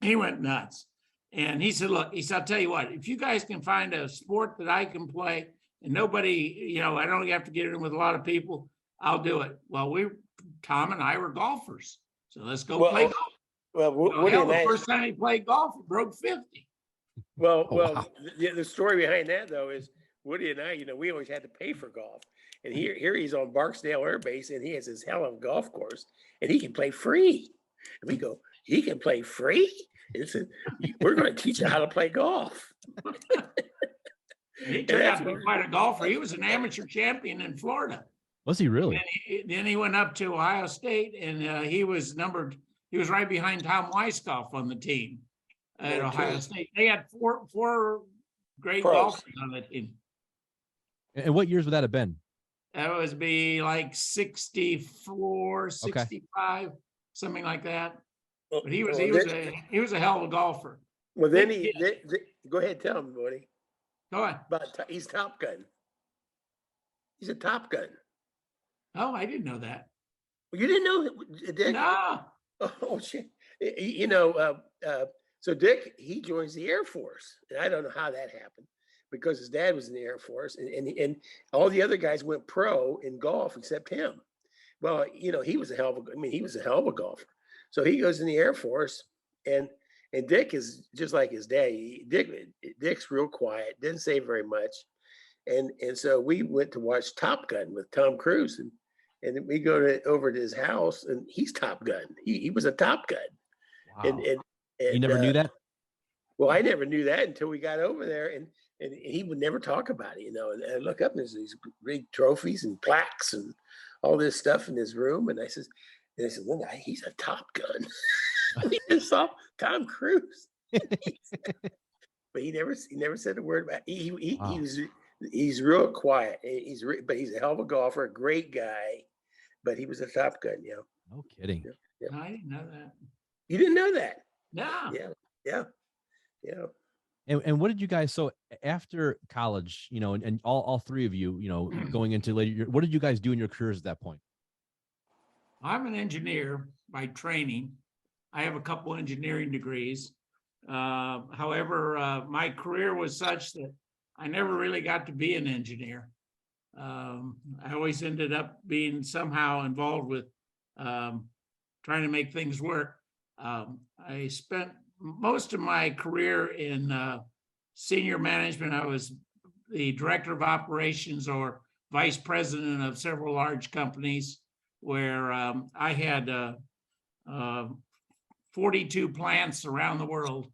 He went nuts. And he said, "Look," he said, "I'll tell you what, if you guys can find a sport that I can play and nobody, I don't have to get in with a lot of people, I'll do it." Well, Tom and I were golfers. So let's go play golf. Well, the first time he played golf, he broke 50. Well, wow. the story behind that, though, is Woody and I, we always had to pay for golf. And here he's on Barksdale Air Base, and he has his hell of a golf course, and he can play free. And we go, "He can play free?" And said, "We're going to teach you how to play golf." He turned out to be quite a golfer. He was an amateur champion in Florida. Was he really? Then he went up to Ohio State, and he was right behind Tom Weisskopf on the team at Ohio State. They had four great golfers on the team. And what years would that have been? That would be like 64, 65, something like that. But he was a hell of a golfer. Well, then go ahead, tell him, Woody. Go on. He's Top Gun. He's a Top Gun. Oh, I didn't know that. You didn't know Dick? No. Oh shit! So Dick, he joins the Air Force, and I don't know how that happened because his dad was in the Air Force, and all the other guys went pro in golf except him. Well, he was a hell of a golfer. So he goes in the Air Force, and Dick is just like his dad. Dick's real quiet, didn't say very much, and so we went to watch Top Gun with Tom Cruise, and we go over to his house, and he's Top Gun. He was a Top Gun. Wow. And you never knew that? Well, I never knew that until we got over there, and he would never talk about it, And I look up, and there's these big trophies and plaques and all this stuff in his room, and I said, "Linda, he's a Top Gun." He just saw Tom Cruise. he never said a word about. Wow. He's real quiet. But he's a hell of a golfer, a great guy. But he was a Top Gun, No kidding. Yeah. I didn't know that. You didn't know that? No. Yeah. And what did you guys, so after college, and all three of you, going into later, what did you guys do in your careers at that point? I'm an engineer by training. I have a couple engineering degrees. However, my career was such that I never really got to be an engineer. I always ended up being somehow involved with trying to make things work. I spent most of my career in senior management. I was the director of operations or vice president of several large companies where I had 42 plants around the world.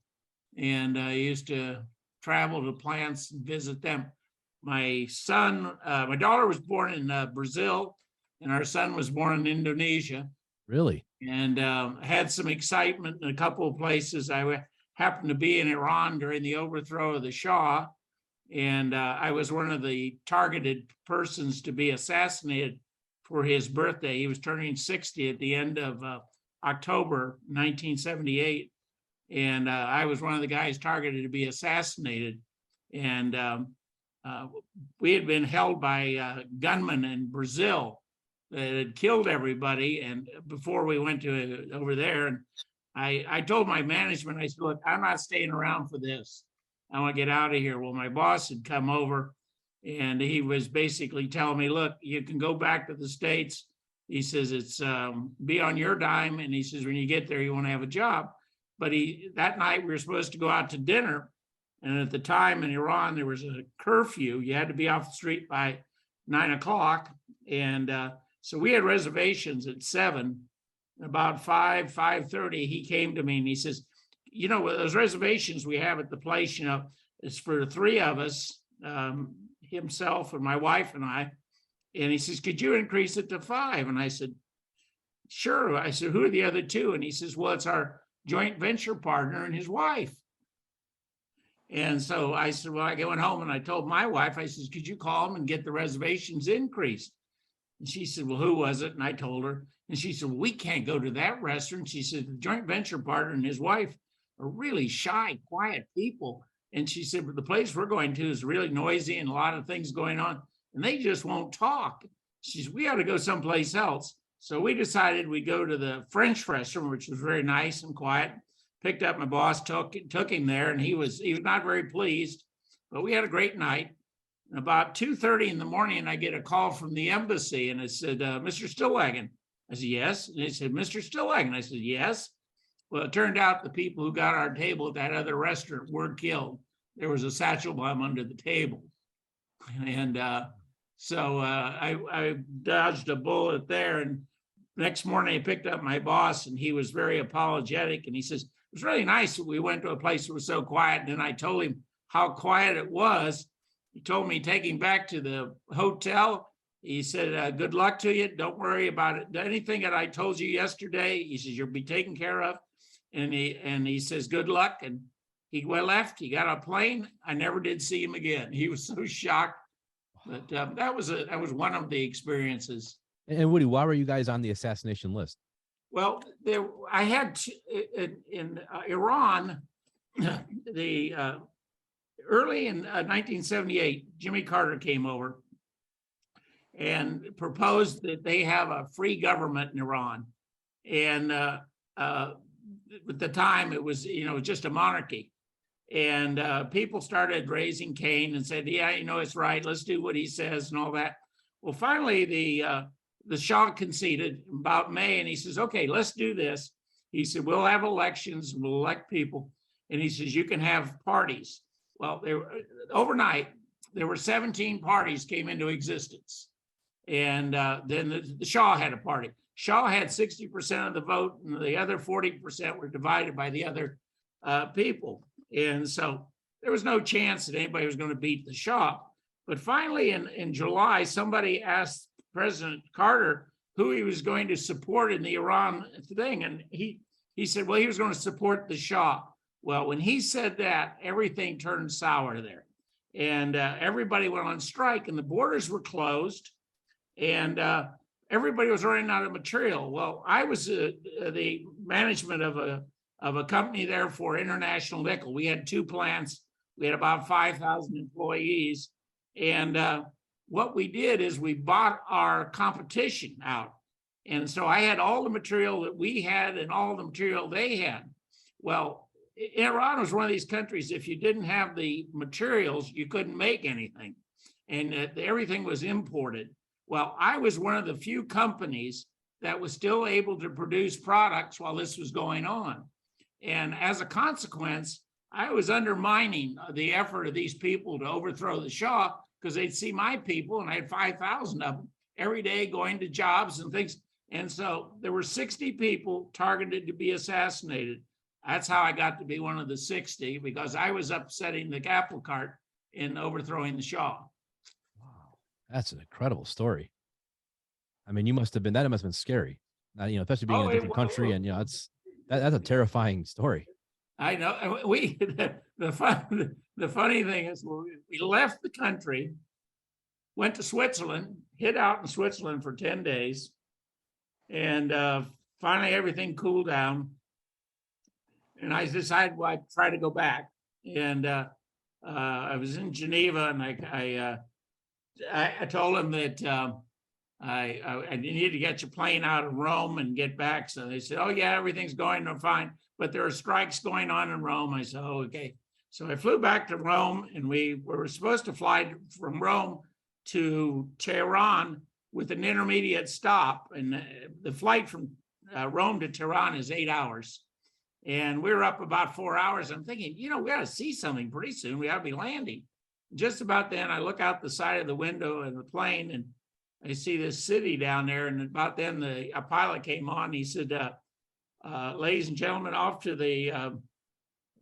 And I used to travel to plants and visit them. My daughter was born in Brazil, and our son was born in Indonesia. Really? And had some excitement in a couple of places. I happened to be in Iran during the overthrow of the Shah, and I was one of the targeted persons to be assassinated for his birthday. He was turning 60 at the end of October 1978, and I was one of the guys targeted to be assassinated. And we had been held by gunmen in Brazil that had killed everybody. And before we went to over there, and I told my management, I said, look, I'm not staying around for this. I want to get out of here. Well, my boss had come over and he was basically telling me, look, you can go back to the States. He says, it's be on your dime. And he says, when you get there, you want to have a job. But that night we were supposed to go out to dinner. And at the time in Iran, there was a curfew. You had to be off the street by 9 o'clock. And so we had reservations at 7. About 5:30, he came to me and he says, those reservations we have at the place, it's for 3 of us, himself and my wife and I. And he says, could you increase it to 5? And I said, sure. I said, who are the other 2? And he says, well, it's our joint venture partner and his wife. And so I said, well, I went home and I told my wife, I said, could you call them and get the reservations increased? And she said, well, who was it? And I told her. And she said, well, we can't go to that restaurant. She said, the joint venture partner and his wife are really shy, quiet people. And she said, but the place we're going to is really noisy and a lot of things going on. And they just won't talk. She said, we ought to go someplace else. So we decided we'd go to the French restaurant, which was very nice and quiet. Picked up my boss, took him there, and he was not very pleased, but we had a great night. And about 2:30 in the morning, I get a call from the embassy, and it said, Mr. Stillwagon. I said, yes. And they said, Mr. Stillwagon. I said, yes. Well, it turned out the people who got our table at that other restaurant were killed. There was a satchel bomb under the table. And so I dodged a bullet there. And next morning, I picked up my boss, and he was very apologetic. And he says, it was really nice that we went to a place that was so quiet. And then I told him how quiet it was. He told me taking back to the hotel. He said, good luck to you. Don't worry about it. Anything that I told you yesterday, he says, you'll be taken care of. And he says, good luck. And he left. He got on a plane. I never did see him again. He was so shocked. But that was one of the experiences. And Woody, why were you guys on the assassination list? Well, I had in Iran, early in 1978, Jimmy Carter came over and proposed that they have a free government in Iran. And at the time, it was just a monarchy. And people started raising Cain and said, yeah, it's right. Let's do what he says and all that. Well, finally, the Shah conceded about May, and he says, okay, let's do this. He said, we'll have elections, we'll elect people. And he says, you can have parties. Well, overnight, there were 17 parties came into existence. And then the Shah had a party. Shah had 60% of the vote, and the other 40% were divided by the other people. And so there was no chance that anybody was going to beat the Shah. But finally, in July, somebody asked President Carter who he was going to support in the Iran thing. And he said, well, he was going to support the Shah. Well, when he said that, everything turned sour there. And everybody went on strike and the borders were closed and everybody was running out of material. Well, I was the management of a company there for International Nickel. We had 2 plants. We had about 5,000 employees. And what we did is we bought our competition out. And so I had all the material that we had and all the material they had. Well, Iran was one of these countries, if you didn't have the materials, you couldn't make anything. And everything was imported. Well, I was one of the few companies that was still able to produce products while this was going on. And as a consequence, I was undermining the effort of these people to overthrow the Shah because they'd see my people, and I had 5,000 of them every day going to jobs and things. And so there were 60 people targeted to be assassinated. That's how I got to be one of the 60, because I was upsetting the apple cart in overthrowing the Shah. Wow, that's an incredible story. I mean, that must have been scary. Especially being in a different country, and that's a terrifying story. I know. The funny thing is, we left the country, went to Switzerland, hid out in Switzerland for 10 days, and finally everything cooled down. And I decided, well, I'd try to go back. And I was in Geneva, and I told him that I needed to get your plane out of Rome and get back. So they said, oh yeah, everything's going fine, but there are strikes going on in Rome. I said, oh, okay. So I flew back to Rome, and we were supposed to fly from Rome to Tehran with an intermediate stop. And the flight from Rome to Tehran is 8 hours. And we were up about 4 hours. I'm thinking, we got to see something pretty soon. We ought to be landing. Just about then, I look out the side of the window of the plane, and I see this city down there. And about then, a pilot came on. He said, ladies and gentlemen, off to the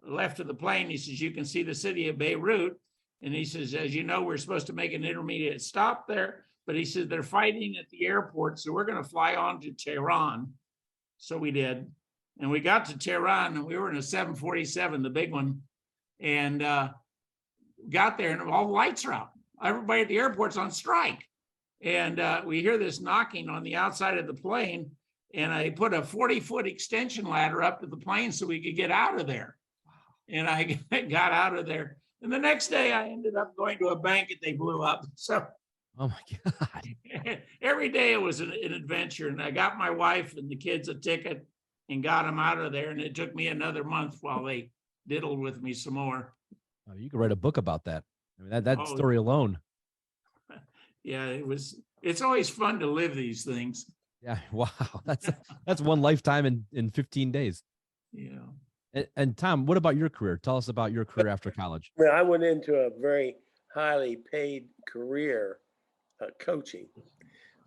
left of the plane, he says, you can see the city of Beirut. And he says, as you know, we're supposed to make an intermediate stop there. But he said, they're fighting at the airport, so we're going to fly on to Tehran. So we did. And we got to Tehran, and we were in a 747, the big one, and got there, and all the lights are out. Everybody at the airport's on strike. And we hear this knocking on the outside of the plane, and I put a 40-foot extension ladder up to the plane so we could get out of there. And I got out of there. And the next day, I ended up going to a bank that they blew up. So, oh my God. Every day it was an adventure. And I got my wife and the kids a ticket and got them out of there. And it took me another month while they diddled with me some more. Oh, you could write a book about that. I mean, that story alone. Yeah, it's always fun to live these things. Yeah. Wow. That's one lifetime in 15 days. Yeah. And Tom, what about your career? Tell us about your career after college. Well, I went into a very highly paid career coaching.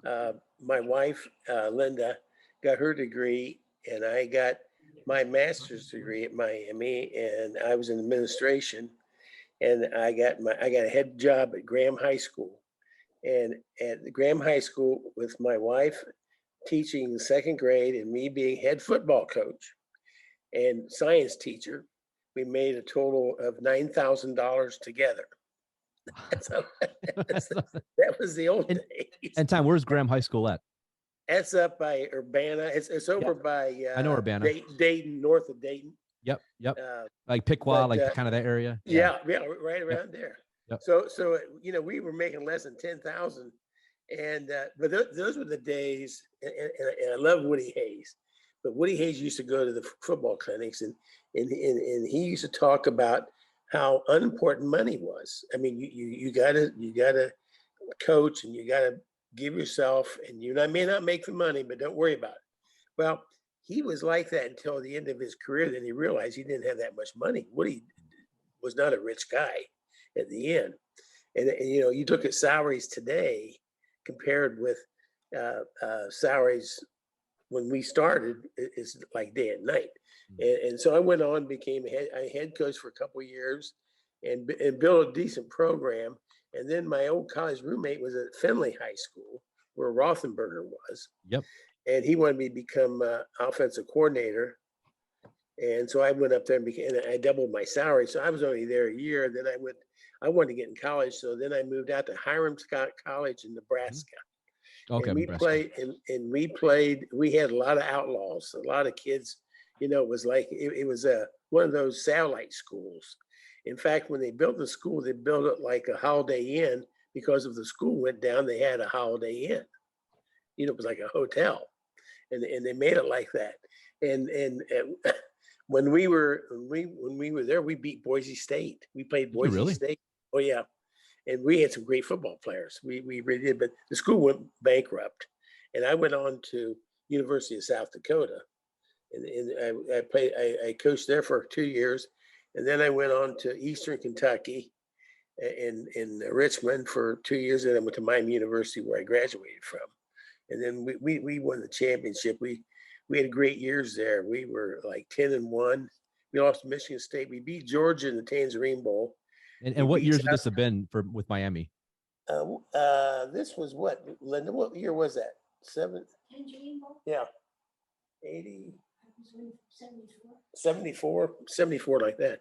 My wife, Linda, got her degree, and I got my master's degree at Miami, and I was in administration, and I got a head job at Graham High School. And at Graham High School, with my wife teaching the second grade and me being head football coach and science teacher, we made a total of $9,000 together. So that was the old days. And Tom, where's Graham High School at? That's up by Urbana. It's over by I know Urbana. Dayton, north of Dayton. Yep. Like Piqua, like kind of that area. Yeah, right around there. Yep. So we were making less than 10,000, and but those were the days. And I love Woody Hayes, but Woody Hayes used to go to the football clinics, and he used to talk about how unimportant money was. I mean, you gotta coach, and you gotta give yourself, and you may not make the money, but don't worry about it. Well, he was like that until the end of his career. Then he realized he didn't have that much money. Woody was not a rich guy at the end. And you look at salaries today compared with salaries when we started, it's like day and night. And so I went on, became a head coach for a couple of years, and built a decent program. And then my old college roommate was at Findlay High School, where Rothenberger was. Yep. And he wanted me to become offensive coordinator. And so I went up there and I doubled my salary. So I was only there a year. Then I wanted to get in college. So then I moved out to Hiram Scott College in Nebraska. Okay, And we Nebraska. we had a lot of outlaws, a lot of kids, it was like, it was one of those satellite schools. In fact, when they built the school, they built it like a Holiday Inn because if the school went down, they had a Holiday Inn. It was like a hotel, and they made it like that. And when we were there, we beat Boise State. We played Boise really? State. Oh yeah, and we had some great football players. We really did. But the school went bankrupt, and I went on to University of South Dakota, and I coached there for 2 years, and then I went on to Eastern Kentucky, in Richmond for 2 years, and I went to Miami University where I graduated from, and then we won the championship. We had great years there. We were like 10-1. We lost to Michigan State. We beat Georgia in the Tangerine Bowl. And what years would this have been with Miami? This was what, Linda? What year was that? Tangerine Bowl? Yeah, 80. 74. 74 like that.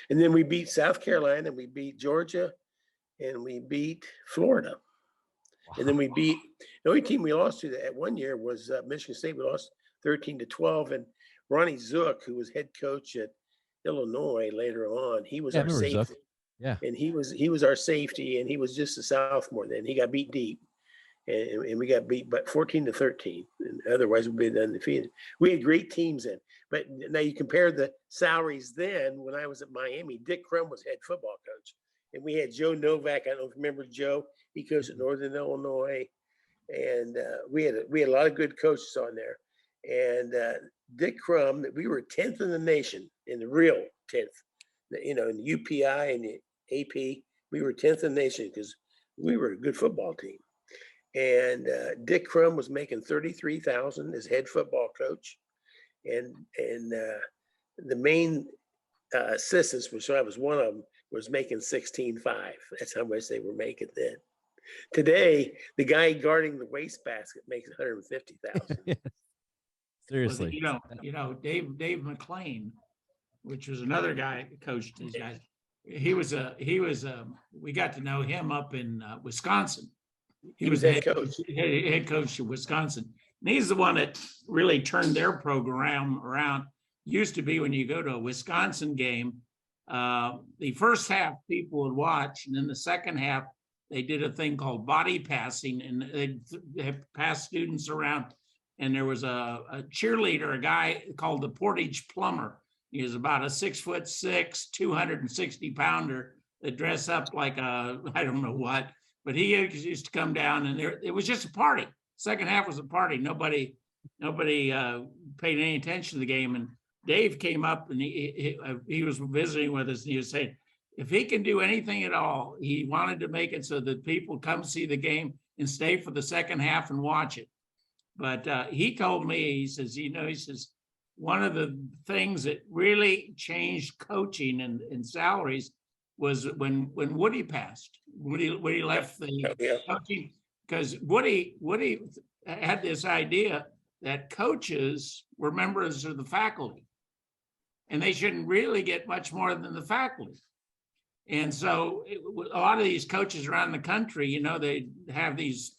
And then we beat South Carolina, and we beat Georgia, and we beat Florida. Wow. And then we beat, the only team we lost to that one year was Michigan State. We lost 13-12. And Ronnie Zook, who was head coach at Illinois later on, he was our safety. Zook. Yeah. And he was our safety, and he was just a sophomore then. He got beat deep. And we got beat, but 14-13. And otherwise, we'd been undefeated. We had great teams then. But now you compare the salaries then. When I was at Miami, Dick Crum was head football coach, and we had Joe Novak. I don't know if you remember Joe. He coached at Northern Illinois, and we had a lot of good coaches on there. And Dick Crum, we were 10th in the nation, in the real 10th. In the UPI and the AP, we were 10th in the nation because we were a good football team. And Dick Crum was making $33,000 as head football coach, and the main assistants, which I was one of them, was making $16,500. That's how much they were making then. Today, the guy guarding the wastebasket makes $150,000. Seriously, Dave McClain, which was another guy that coached these guys. He was we got to know him up in Wisconsin. He was head coach of Wisconsin. And he's the one that really turned their program around. Used to be when you go to a Wisconsin game, the first half people would watch, and then the second half they did a thing called body passing, and they passed students around. And there was a cheerleader, a guy called the Portage Plumber. He was about a 6'6", 260-pounder that dressed up like I don't know what. But he used to come down, and it was just a party. Second half was a party. Nobody paid any attention to the game. And Dave came up, and he was visiting with us, and he was saying, if he can do anything at all, he wanted to make it so that people come see the game and stay for the second half and watch it. But he told me, he says, one of the things that really changed coaching and salaries was when Woody passed. Woody left the coaching, because Woody had this idea that coaches were members of the faculty, and they shouldn't really get much more than the faculty. And so a lot of these coaches around the country, they have these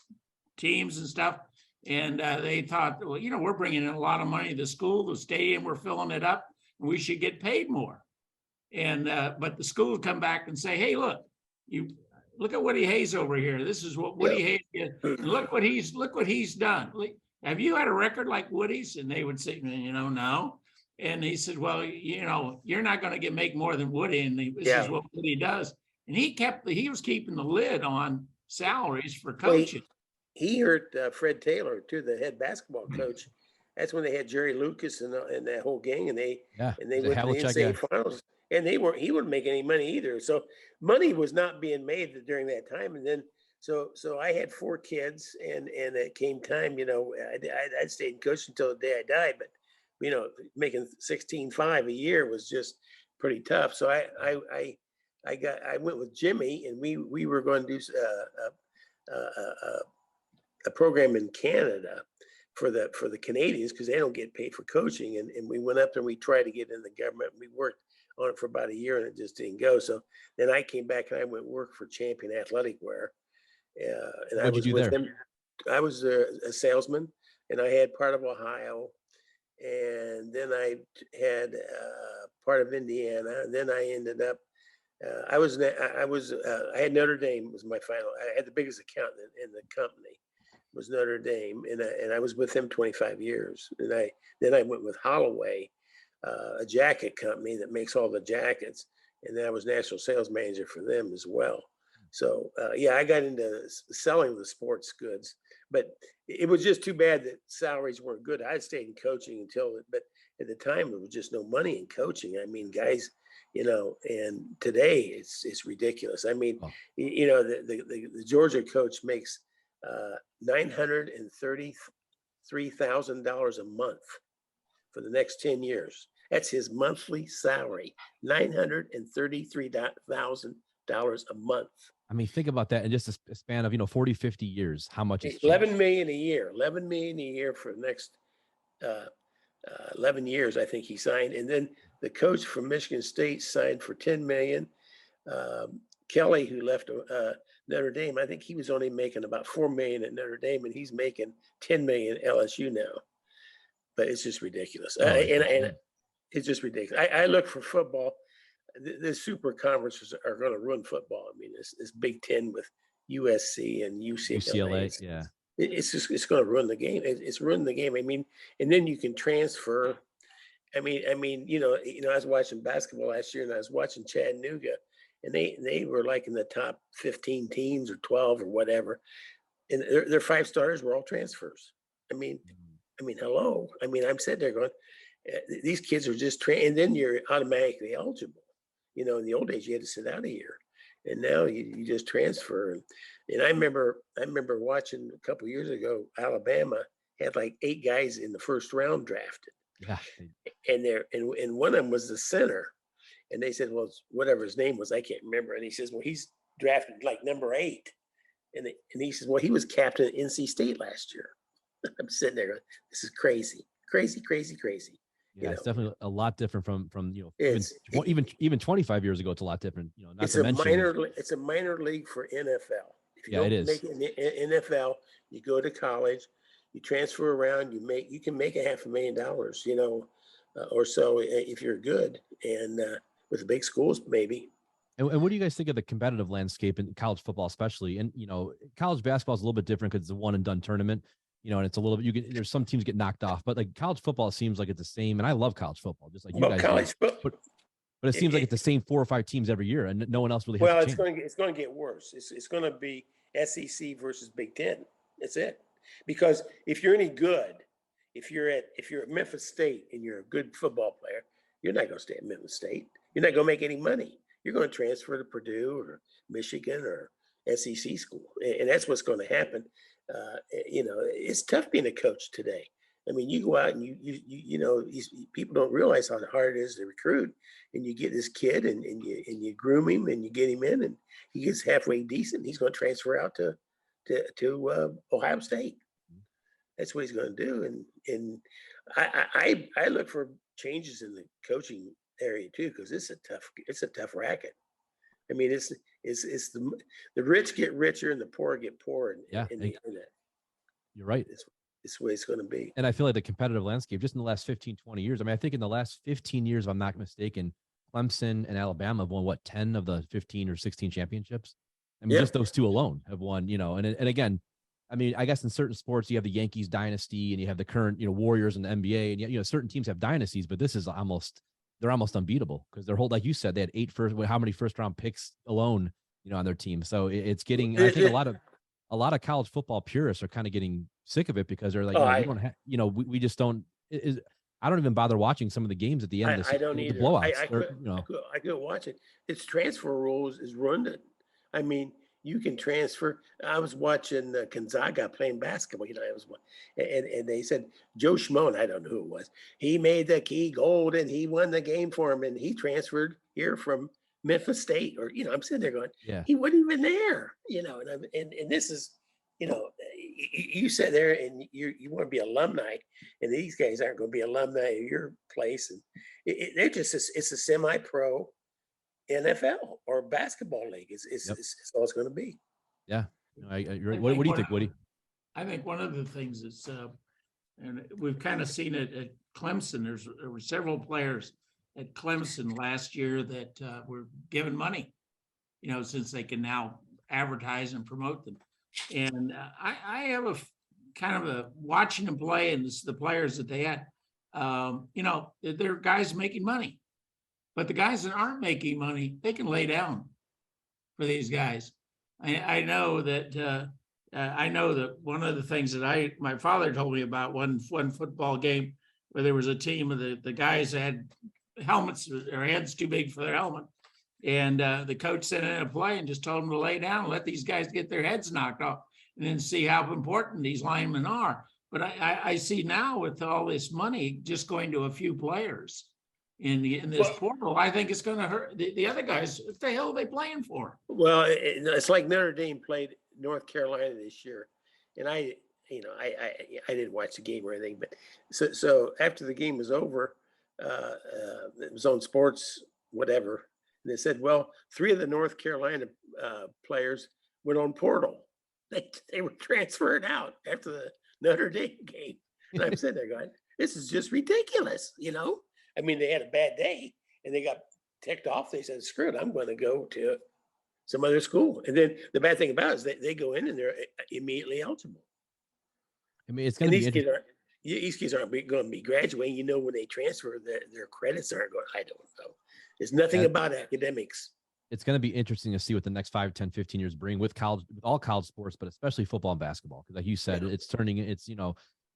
teams and stuff, and they thought, well, we're bringing in a lot of money to the school, the stadium, we're filling it up, and we should get paid more. And but the school would come back and say, hey, look at Woody Hayes over here. This is what Woody Hayes did. And look what he's done. Have you had a record like Woody's? And they would say, no. And he said, well, you're not going to make more than Woody, and this is what Woody does. And he was keeping the lid on salaries for coaches. He hurt Fred Taylor too, the head basketball coach. That's when they had Jerry Lucas and that whole gang, and they went to the NCAA finals. And he wouldn't make any money either. So money was not being made during that time. And then so I had 4 kids, and it came time, I stayed in coach until the day I died. But making $16,500 a year was just pretty tough. So I went with Jimmy, and we were going to do a program in Canada for the Canadians because they don't get paid for coaching. And we went up there and we tried to get in the government. We worked on it for about a year and it just didn't go. So then I came back and I went work for Champion Athletic Wear. And I What'd you was do with there? them. I was a salesman and I had part of Ohio. And then I had part of Indiana. And then I ended up, I had Notre Dame was my final. I had the biggest account in the company was Notre Dame, and I was with them 25 years. And then I went with Holloway, a jacket company that makes all the jackets, and then I was national sales manager for them as well. So yeah, I got into selling the sports goods, but it was just too bad that salaries weren't good. I stayed in coaching but at the time there was just no money in coaching. I mean, guys, and today it's ridiculous. I mean, Oh. The Georgia coach makes $933,000 a month for the next 10 years. That's his monthly salary, $933,000 a month. I mean, think about that in just a span of 40, 50 years. How much it's 11 million a year. 11 million a year for the next 11 years. I think he signed, and then the coach from Michigan State signed for 10 million. Kelly, who left Notre Dame, I think he was only making about 4 million at Notre Dame, and he's making 10 million at LSU now. But it's just ridiculous, and it's just ridiculous. I look for football. The super conferences are going to ruin football. I mean, this Big Ten with USC and UCLA. Yeah. It's going to ruin the game. It's ruining the game. I mean, and then you can transfer. I mean, I was watching basketball last year, and I was watching Chattanooga, and they were like in the top 15 teams or 12 or whatever, and their 5 starters were all transfers. I mean, hello. I mean, I'm sitting there going, these kids are just and then you're automatically eligible. In the old days you had to sit out a year, and now you just transfer. And I remember watching a couple of years ago, Alabama had like 8 guys in the first round drafted. Yeah. And one of them was the center. And they said, well, whatever his name was, I can't remember. And he says, well, he's drafted like number 8. And he says, well, he was captain at NC State last year. I'm sitting there going, this is crazy. Yeah, it's definitely a lot different from even 25 years ago. It's a lot different. It's a minor league for NFL. If you it is. Make it in NFL, you go to college, you transfer around, you can make $500,000, or so if you're good, and with the big schools maybe. And what do you guys think of the competitive landscape in college football, especially? And college basketball is a little bit different because it's a one and done tournament. And it's a little bit, there's some teams get knocked off, but like college football, it seems like it's the same. And I love college football, just like you guys do. But it seems like it's the same 4 or 5 teams every year, and no one else really has a chance. It's going to get worse. It's going to be SEC versus Big Ten. That's it. Because if you're any good, if you're at Memphis State and you're a good football player, you're not going to stay at Memphis State. You're not going to make any money. You're going to transfer to Purdue or Michigan or SEC school, and that's what's going to happen. It's tough being a coach today. I mean, you go out and people don't realize how hard it is to recruit, and you get this kid and you groom him and you get him in, and he gets halfway decent. He's going to transfer out to Ohio State. That's what he's going to do. And I look for changes in the coaching area too, because it's a tough racket. I mean, it's the rich get richer and the poor get poorer in the internet. You're right. It's the way it's going to be. And I feel like the competitive landscape just in the last 15, 20 years. I mean, I think in the last 15 years, if I'm not mistaken, Clemson and Alabama have won 10 of the 15 or 16 championships. I mean, just those 2 alone have won, and again, I mean, I guess in certain sports, you have the Yankees dynasty and you have the current, Warriors in the NBA, and certain teams have dynasties, but this is they're almost unbeatable because they're like you said, they had how many first round picks alone, on their team. So it's getting, I think a lot of college football purists are kind of getting sick of it because they're like, we don't have, we just don't, I don't even bother watching some of the games at the end. I don't either. The blowouts. I could watch it. Its transfer rules is ruined it. I mean, you can transfer. I was watching Gonzaga playing basketball. And they said Joe Schmo, I don't know who it was. He made the key gold and he won the game for him. And he transferred here from Memphis State. Or I'm sitting there going, he wasn't even there. And this is, you sit there and you want to be alumni, and these guys aren't going to be alumni of your place, and they're just it's a semi-pro NFL or basketball league. It's all it's going to be. Yeah, what do you think, Woody? I think one of the things is, and we've kind of seen it at Clemson. There were several players at Clemson last year that were given money, since they can now advertise and promote them. And I have a kind of a watching them play, and the players that they had, they're guys making money, but the guys that aren't making money, they can lay down for these guys. I know that one of the things that my father told me about one football game where there was a team of the guys that had helmets, their heads too big for their helmet. And the coach sent in a play and just told them to lay down and let these guys get their heads knocked off and then see how important these linemen are. But I see now with all this money just going to a few players in this portal, I think it's going to hurt the other guys. What the hell are they playing for? Well, it's like Notre Dame played North Carolina this year, and I didn't watch the game or anything, but so after the game was over, it was on sports, whatever. And they said, well, 3 of the North Carolina players went on portal. They were transferred out after the Notre Dame game. And I'm sitting there going, this is just ridiculous, I mean, they had a bad day and they got ticked off. They said, screw it, I'm going to go to some other school. And then the bad thing about it is they go in and they're immediately eligible. I mean, it's going to be these kids aren't going to be graduating. When they transfer, their credits aren't going. I don't know. There's nothing about academics. It's going to be interesting to see what the next 5, 10, 15 years bring with all college sports, but especially football and basketball. Because like you said, it's turning.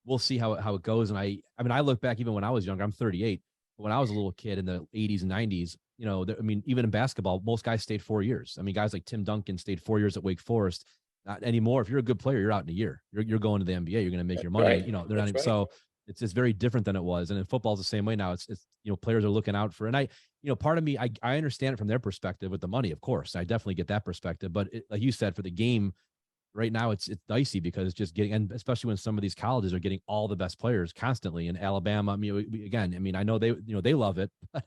We'll see how it goes. And I mean, I look back even when I was younger. I'm 38. But when I was a little kid in the 80s and 90s, even in basketball, most guys stayed 4 years. I mean, guys like Tim Duncan stayed 4 years at Wake Forest. Not anymore. If you're a good player, you're out in a year. You're going to the NBA. You're going to make your money. Right. They're That's not even right. so. It's very different than it was. And in football is the same way now. It's players are looking out for. And part of me, I understand it from their perspective with the money. Of course, I definitely get that perspective. But like you said, for the game right now, it's dicey because it's just getting, and especially when some of these colleges are getting all the best players constantly. In Alabama, I know they love it. But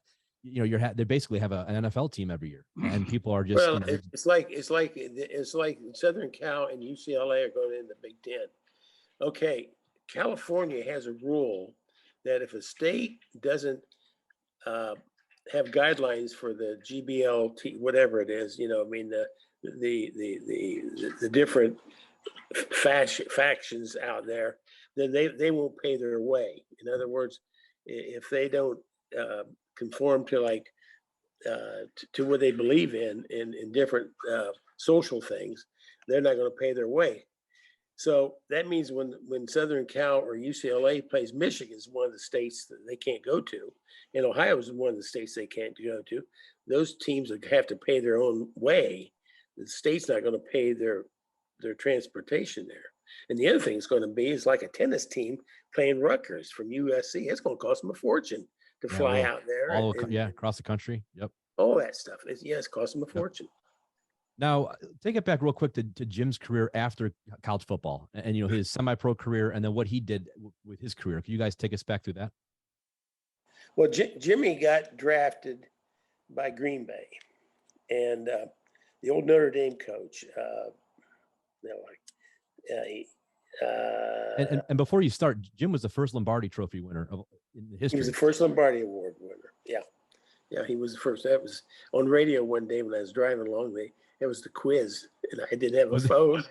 they basically have an NFL team every year, and people are just. It's like Southern Cal and UCLA are going in the Big Ten. Okay, California has a rule that if a state doesn't have guidelines for the GBLT, whatever it is, the different factions out there, then they won't pay their way. In other words, if they don't conform to to what they believe in different social things, they're not going to pay their way. So that means when Southern Cal or UCLA plays Michigan, is one of the states that they can't go to, and Ohio is one of the states they can't go to. Those teams have to pay their own way. The state's not going to pay their transportation there. And the other thing it's going to be is like a tennis team playing Rutgers from USC. It's going to cost them a fortune to fly out there. Across the country. Yep. All that stuff. It's costing them a fortune. Now, take it back real quick to Jim's career after college football and his semi-pro career and then what he did with his career. Can you guys take us back through that? Well, Jimmy got drafted by Green Bay, and the old Notre Dame coach. And before you start, Jim was the first Lombardi Trophy winner in history. He was the first Lombardi Award winner. Yeah, he was the first. That was on radio one day when I was driving along. It was the quiz, and I didn't have a phone.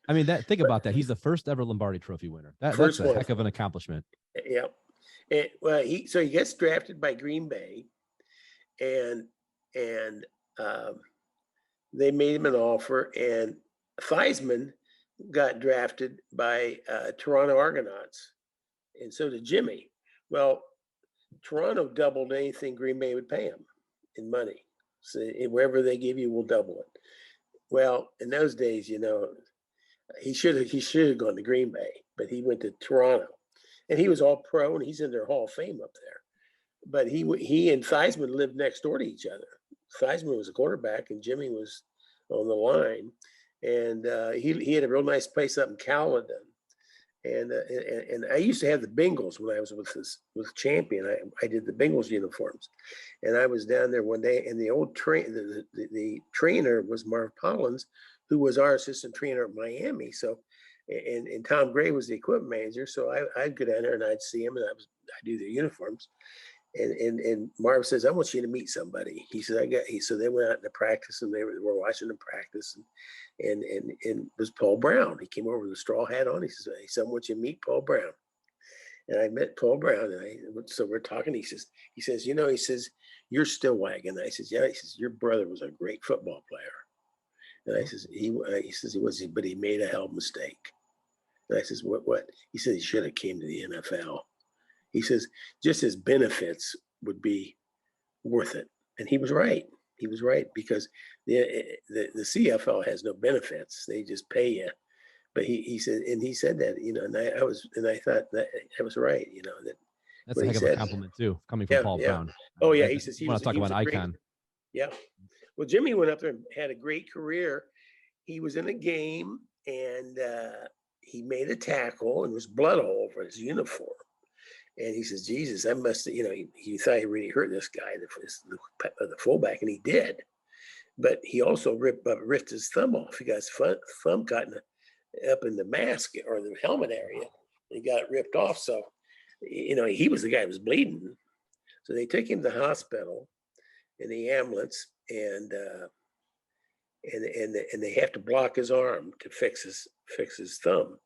I mean, think about that. He's the first ever Lombardi Trophy winner. That's a heck of an accomplishment. Yeah. He gets drafted by Green Bay, and they made him an offer, and Theismann got drafted by Toronto Argonauts, and so did Jimmy. Well, Toronto doubled anything Green Bay would pay him in money. So wherever they give you, we'll double it. Well, in those days, he should have gone to Green Bay, but he went to Toronto, and he was all pro, and he's in their Hall of Fame up there. But he and Theismann lived next door to each other. Theismann was a quarterback, and Jimmy was on the line, and he had a real nice place up in Caledon. And I used to have the Bengals when I was with Champion. I did the Bengals uniforms, and I was down there one day, and the old the trainer was Marv Collins, who was our assistant trainer at Miami. So, and Tom Gray was the equipment manager. So I'd go down there and I'd see him, and I do the uniforms. And Marv says, I want you to meet somebody. He said, so they went out into practice, and they were watching them practice, and it was Paul Brown. He came over with a straw hat on. He says, I want you to meet Paul Brown. And I met Paul Brown, and so we're talking. He says, you're Stillwagon. I says, yeah. He says, your brother was a great football player. And I says, he was, but he made a hell of a mistake. And I says, what? He said he should have came to the NFL. He says, just his benefits would be worth it. And he was right. He was right, because the CFL has no benefits. They just pay you. But he said that, and I thought that was right, That's a heck of a compliment too, coming from Paul Brown. Oh yeah. He says, he was an icon. Yeah. Well, Jimmy went up there and had a great career. He was in a game, and he made a tackle, and there was blood all over his uniform. And he says, Jesus, I must, he thought he really hurt this guy, the fullback, and he did. But he also ripped his thumb off. He got his thumb caught up in the mask or the helmet area. And he got it ripped off. So, he was the guy who was bleeding. So they took him to the hospital in the ambulance, and they have to block his arm to fix his thumb.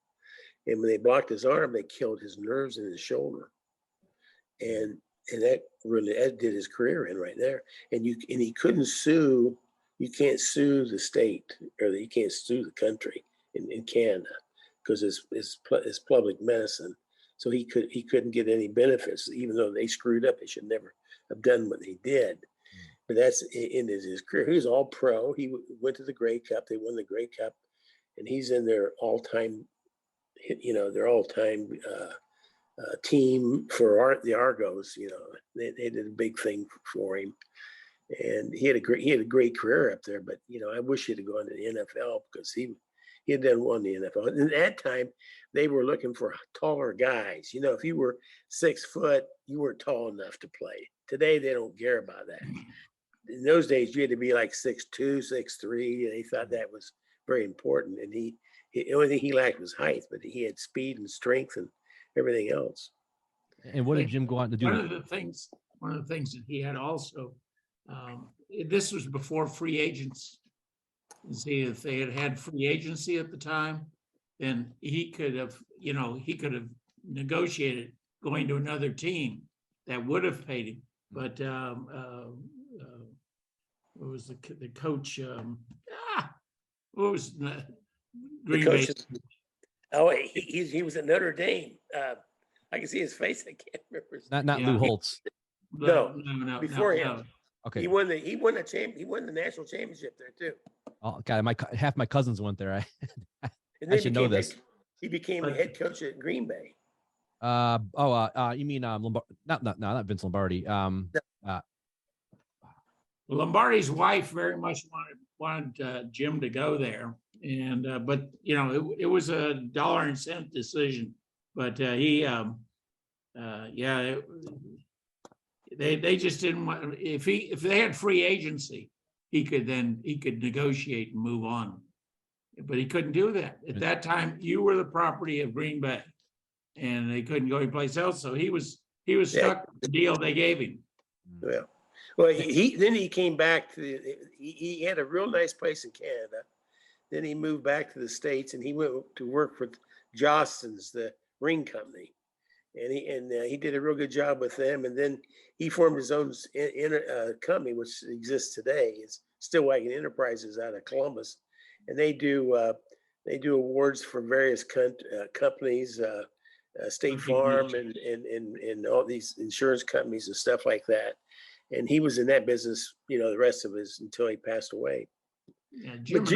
And when they blocked his arm, they killed his nerves in his shoulder. And that did his career in right there. And he couldn't sue. You can't sue the state, or you can't sue the country in Canada, because it's public medicine. So he couldn't get any benefits, even though they screwed up. They should never have done what they did. But that's in his career. He was all pro. He went to the Grey Cup. They won the Grey Cup, and he's in their all-time team for the Argos. They did a big thing for him, and he had a great career up there. But I wish he'd have gone to the NFL, because he had done well in the NFL. And at that time, they were looking for taller guys. If you were 6 foot, you weren't tall enough to play. Today, they don't care about that. In those days, you had to be like 6'2", 6'3", and they thought that was very important. And the only thing he lacked was height, but he had speed and strength and everything else. And what did Jim go on to do? One of the things that he had also, this was before free agents. See, if they had free agency at the time, then he could have negotiated going to another team that would have paid him. But what was the coach? What was Green Bay? Oh, he was at Notre Dame. I can see his face. I can't remember. Not Lou Holtz. No. Before him. No. Okay. He won the national championship there too. Oh God, half my cousins went there. I should know this. He became the head coach at Green Bay. You mean not Vince Lombardi. Lombardi's wife very much wanted Jim to go there, and but it was a dollar and cent decision. But they just didn't want. If they had free agency, he could negotiate and move on. But he couldn't do that at that time. You were the property of Green Bay, and they couldn't go anyplace else. So he was stuck with the deal they gave him. Yeah. Well, he came back to he had a real nice place in Canada. Then he moved back to the States, and he went to work for Jostens, the ring company, and he did a real good job with them. And then he formed his own company, which exists today. It's Stillwagon Enterprises out of Columbus, and they do awards for various companies, State Farm and all these insurance companies and stuff like that. And he was in that business, the rest of his until he passed away. Yeah, Jimmy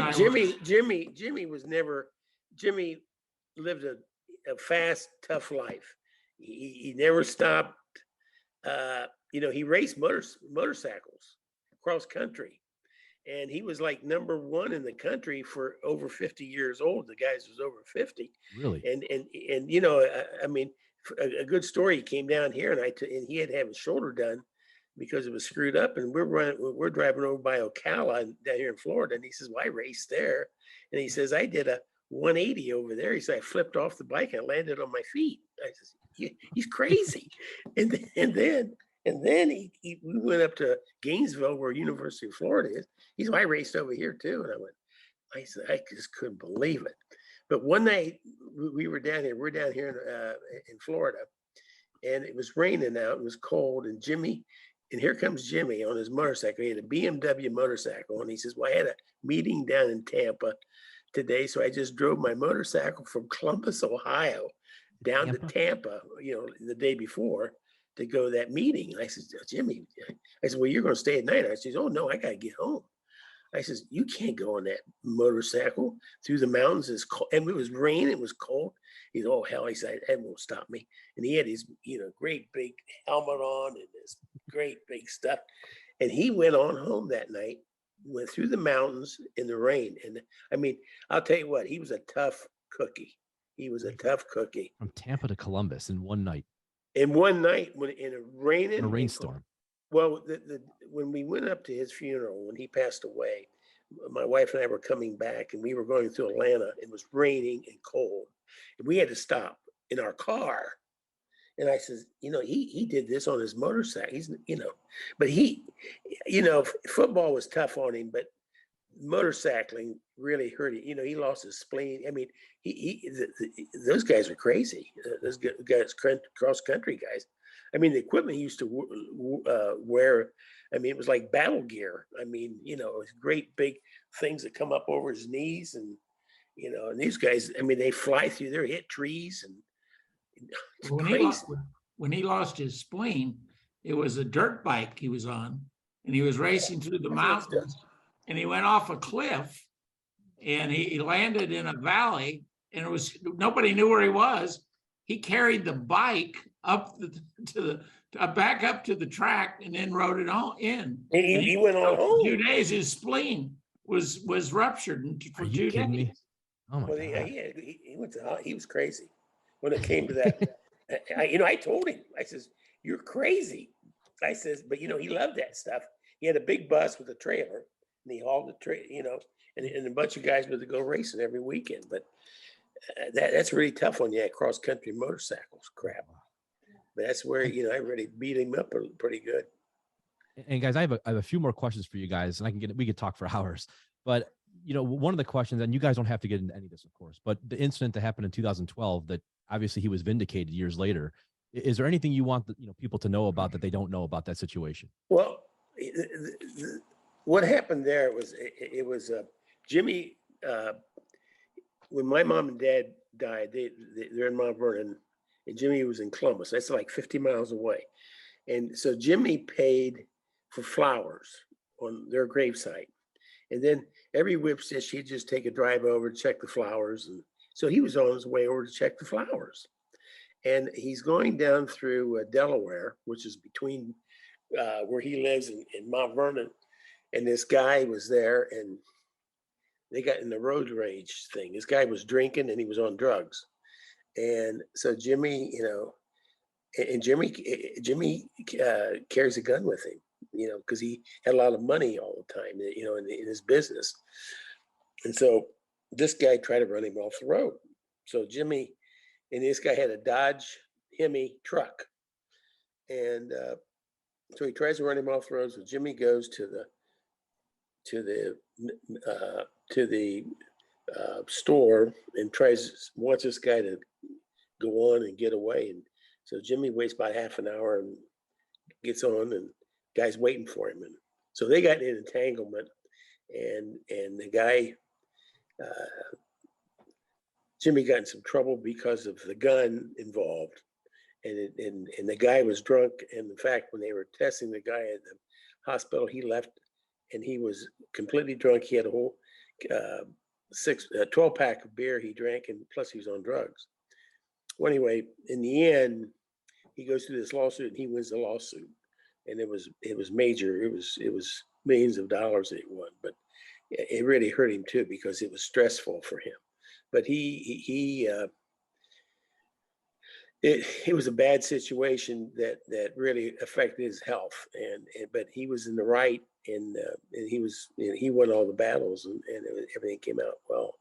lived a fast, tough life. He never stopped. He raced motorcycles across country, and he was like number one in the country for over 50 years old. The guy was over 50, Really? and I mean, a good story. He came down here, and he had to have his shoulder done because it was screwed up. And we're driving over by Ocala down here in Florida, and he says, "Well, I raced there," and he says, "I did a 180 over there." He said, "I flipped off the bike and landed on my feet." I says, "He's crazy," and then we went up to Gainesville, where University of Florida is. He said, "I raced over here too," and I said, I just couldn't believe it. But one night we were down here. We're down here in Florida, and it was raining out. It was cold, and here comes Jimmy on his motorcycle. He had a BMW motorcycle, and he says, "Well, I had a meeting down in Tampa today, so I just drove my motorcycle from Columbus, Ohio, down to Tampa, the day before to go to that meeting." And I said, "Jimmy," I said, "Well, you're going to stay at night?" I said, "Oh, no, I got to get home." I says, "You can't go on that motorcycle through the mountains. It's cold." And it was rain. It was cold. He's, "Oh, hell." He said, "That won't stop me." And he had his, great big helmet on and this great big stuff. And he went on home that night, went through the mountains in the rain. And I mean, I'll tell you what, he was a tough cookie. He was a tough cookie. From Tampa to Columbus in one night. And one night when in In a rainstorm. well, when we went up to his funeral, when he passed away, my wife and I were coming back, and we were going through Atlanta. It was raining and cold, and we had to stop in our car. And I says, he did this on his motorcycle. He's, but football was tough on him, but motorcycling really hurt him. He lost his spleen. I mean, those guys are crazy. Those guys, cross country guys. I mean, the equipment he used to wear, I mean, it was like battle gear. I mean, it was great big things that come up over his knees, and and these guys, I mean, they fly through there, hit trees, and it's crazy. When he lost his spleen, it was a dirt bike he was on, and he was racing through the mountains, and he went off a cliff, and he landed in a valley, and nobody knew where he was. He carried the bike up back up to the track, and then rode it on in. And he went on home. 2 days, his spleen was ruptured for 2 days. Me? Oh my God. He was crazy when it came to that. I told him, I says, "You're crazy." I says, but he loved that stuff. He had a big bus with a trailer, and he hauled the trailer, and a bunch of guys would go racing every weekend. But that's really tough on you, cross country motorcycles crap. But that's where I really beat him up pretty good. And guys, I have a few more questions for you guys, and we could talk for hours. But one of the questions, and you guys don't have to get into any of this, of course, but the incident that happened in 2012, that obviously he was vindicated years later. Is there anything you want people to know about that they don't know about that situation? Well, what happened there was Jimmy. When my mom and dad died, they're in Mount Vernon, and Jimmy was in Columbus. That's like 50 miles away. And so Jimmy paid for flowers on their gravesite. And then every whipstitch, he'd just take a drive over to check the flowers. And so he was on his way over to check the flowers. And he's going down through Delaware, which is between where he lives in Mount Vernon. And this guy was there, and they got in the road rage thing. This guy was drinking, and he was on drugs. And so Jimmy, Jimmy carries a gun with him, because he had a lot of money all the time, in his business. And so this guy tried to run him off the road. So Jimmy and this guy had a Dodge Hemi truck. And so he tries to run him off the road. So Jimmy goes to the store and wants this guy to go on and get away. And so Jimmy waits about half an hour and gets on, and guy's waiting for him. And so they got in an entanglement, and the guy, Jimmy got in some trouble because of the gun involved. And the guy was drunk. And in fact, when they were testing the guy at the hospital, he left, and he was completely drunk. He had a whole 12-pack of beer he drank, and plus he was on drugs. Well, anyway, in the end, he goes through this lawsuit, and he wins the lawsuit. And it was major. It was millions of dollars that he won, but it really hurt him too because it was stressful for him. But it was a bad situation that really affected his health, but he was in the right, and he won all the battles, and everything came out well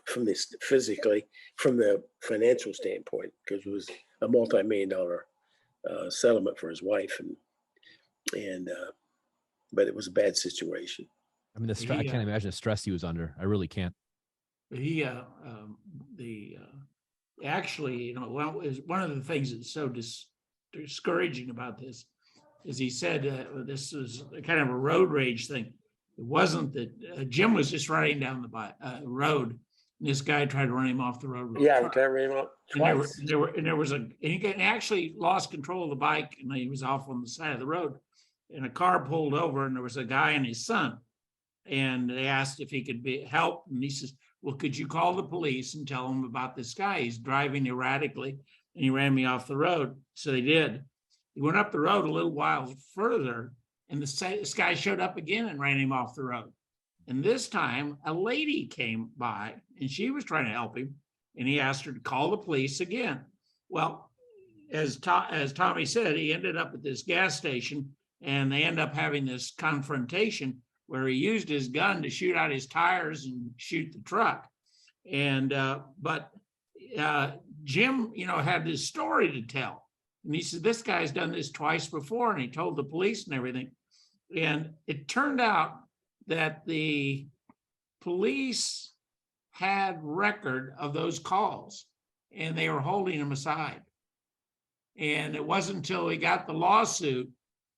from this physically, from the financial standpoint, because it was a multi-million-dollar settlement for his wife, and but it was a bad situation. I mean, I can't imagine the stress he was under. I really can't. Actually, one of the things that's so discouraging about this is he said this was kind of a road rage thing. It wasn't that Jim was just riding down the road, and this guy tried to run him off the road. Yeah, he tried to run him off twice. And he actually lost control of the bike, and he was off on the side of the road. And a car pulled over, and there was a guy and his son, and they asked if he could help, and he says, "Well, could you call the police and tell them about this guy? He's driving erratically, and he ran me off the road." So they did. He went up the road a little while further, and this guy showed up again and ran him off the road. And this time, a lady came by, and she was trying to help him, and he asked her to call the police again. Well, as Tommy said, he ended up at this gas station, and they end up having this confrontation where he used his gun to shoot out his tires and shoot the truck. And but Jim, had this story to tell. And he said, this guy's done this twice before, and he told the police and everything. And it turned out that the police had record of those calls, and they were holding him aside. And it wasn't until he got the lawsuit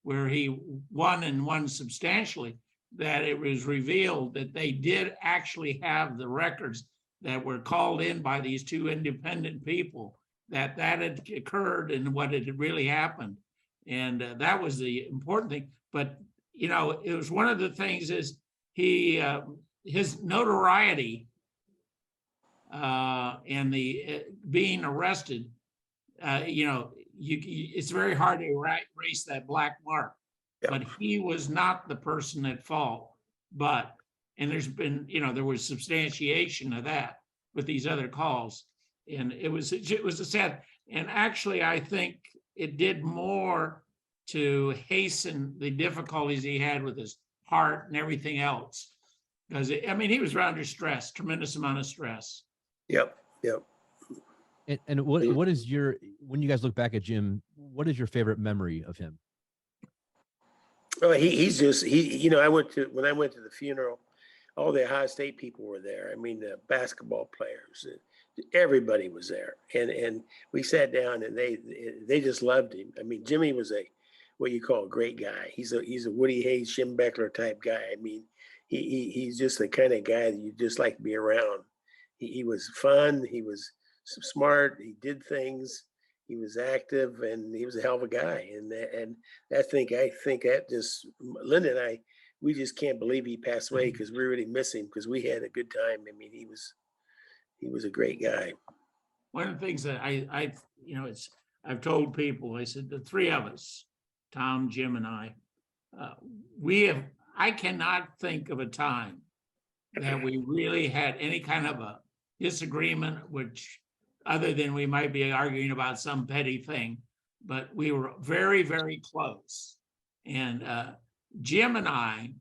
where he won substantially, that it was revealed that they did actually have the records that were called in by these two independent people, that had occurred and what had really happened. And that was the important thing. But, it was one of the things is his notoriety and the being arrested, it's very hard to erase that black mark. Yep. But he was not the person at fault. And there's been, there was substantiation of that with these other calls. And it was a sad, and actually I think it did more to hasten the difficulties he had with his heart and everything else. Because he was under stress, tremendous amount of stress. Yep. And what is when you guys look back at Jim, what is your favorite memory of him? Well, when I went to the funeral, all the Ohio State people were there. The basketball players, everybody was there. And we sat down, and they just loved him. Jimmy was what you call a great guy. He's a Woody Hayes, Schembechler type guy. He's just the kind of guy that you just like to be around. He was fun. He was smart. He did things. He was active, and he was a hell of a guy. And I think that just, Linda and I, we just can't believe he passed away, because we really miss him, because we had a good time. He was a great guy. One of the things that I've told people, I said, the three of us, Tom, Jim, and I cannot think of a time that we really had any kind of a disagreement, which other than we might be arguing about some petty thing, but we were very, very close. And Jim and I,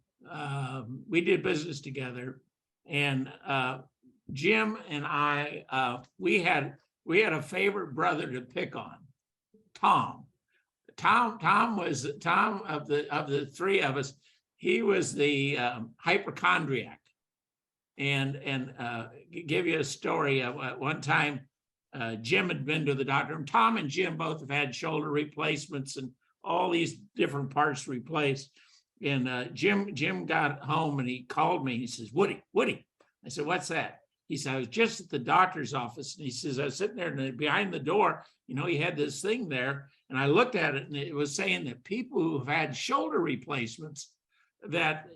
we did business together, and Jim and I, we had a favorite brother to pick on, Tom. Tom was of the three of us. He was the hypochondriac. And give you a story. One time, Jim had been to the doctor, and Tom and Jim both have had shoulder replacements and all these different parts replaced. And Jim got home, and he called me. He says, Woody. I said, what's that? He said, I was just at the doctor's office. And he says, I was sitting there, and behind the door, he had this thing there. And I looked at it, and it was saying that people who have had shoulder replacements, that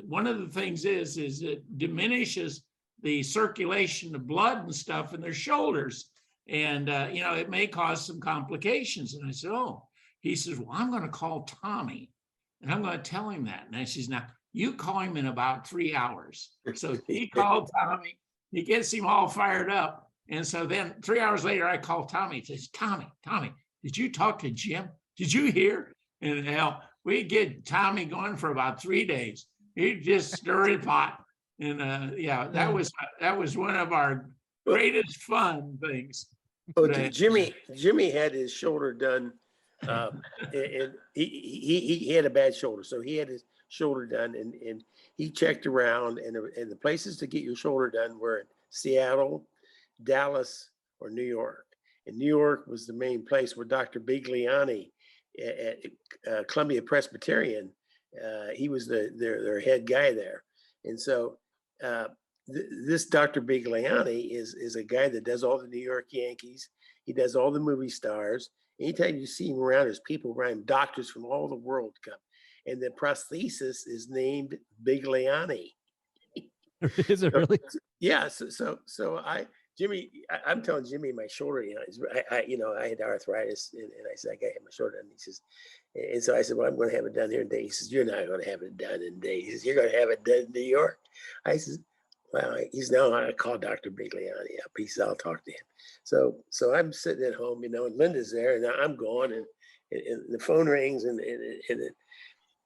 one of the things is it diminishes the circulation of blood and stuff in their shoulders. And, it may cause some complications. And I said, oh. He says, well, I'm going to call Tommy. And I'm going to tell him that. And I says, now you call him in about 3 hours. So he called Tommy. He gets him all fired up. And so then 3 hours later, I call Tommy. He says, Tommy, did you talk to Jim? Did you hear? And hell, we get Tommy going for about 3 days. He just stirring pot. And yeah, that was one of our greatest fun things. Oh, Jimmy had his shoulder done, and he had a bad shoulder, so he had his shoulder done, and he checked around, and the places to get your shoulder done were in Seattle, Dallas, or New York. And New York was the main place where Dr. Bigliani at Columbia Presbyterian, he was their head guy there, and so. This Dr. Bigliani is a guy that does all the New York Yankees. He does all the movie stars. Anytime you see him around, there's people around him, doctors from all the world come. And the prosthesis is named Bigliani. Is it really? Yeah. I'm telling Jimmy my shoulder, I had arthritis, and I said, I got to have my shoulder done. He says, and so I said, well, I'm going to have it done here in Dayton. He says, you're not going to have it done in Dayton. He says, you're going to have it done in New York. I says, well, he's now going to call Dr. Bigliani up. He says, I'll talk to him. So I'm sitting at home, and Linda's there, and I'm gone, and the phone rings, and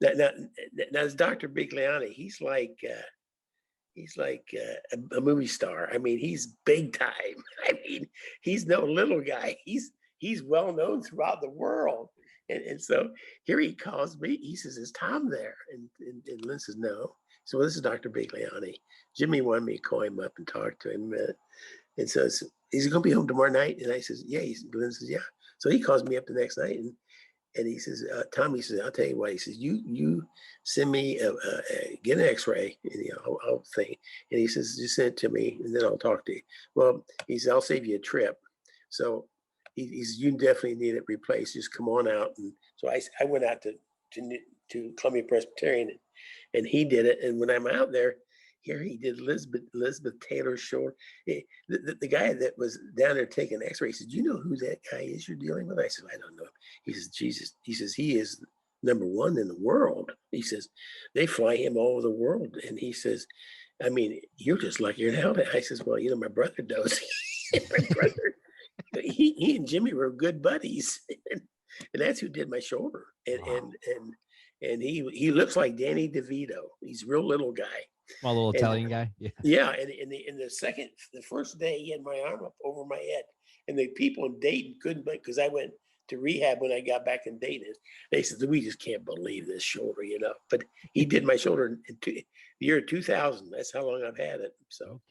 now it's Dr. Bigliani. He's like a movie star. I mean, he's big time. I mean, he's no little guy. He's well known throughout the world. And so here he calls me. He says, is Tom there? And Lynn says, no. So this is Dr. Bigliani. Jimmy wanted me to call him up and talk to him. And so is he going to be home tomorrow night? And I says, yeah. Lynn says, yeah. So he calls me up the next night, and he says, Tom, he says, I'll tell you what. He says, you send me get an X-ray, and I'll think. And he says, just send it to me, and then I'll talk to you. Well, he says, I'll save you a trip. So he says, you definitely need it replaced. Just come on out. And so I went out to Columbia Presbyterian, and he did it. And when I'm out there, here he did Elizabeth Taylor's shoulder. The guy that was down there taking X-ray, he said, do you know who that guy is you're dealing with? I said, I don't know. He says, Jesus. He says, he is #1 in the world. He says, they fly him all over the world. And he says, I mean, you're just lucky you're in hell. I says, well, my brother does. My brother, he and Jimmy were good buddies. And that's who did my shoulder. And he looks like Danny DeVito. He's a real little guy. Small little Italian guy. Yeah. Yeah. And the first day, he had my arm up over my head, and the people in Dayton couldn't, because I went to rehab when I got back in Dayton. They said, we just can't believe this shoulder, But he did my shoulder in the year 2000. That's how long I've had it. So,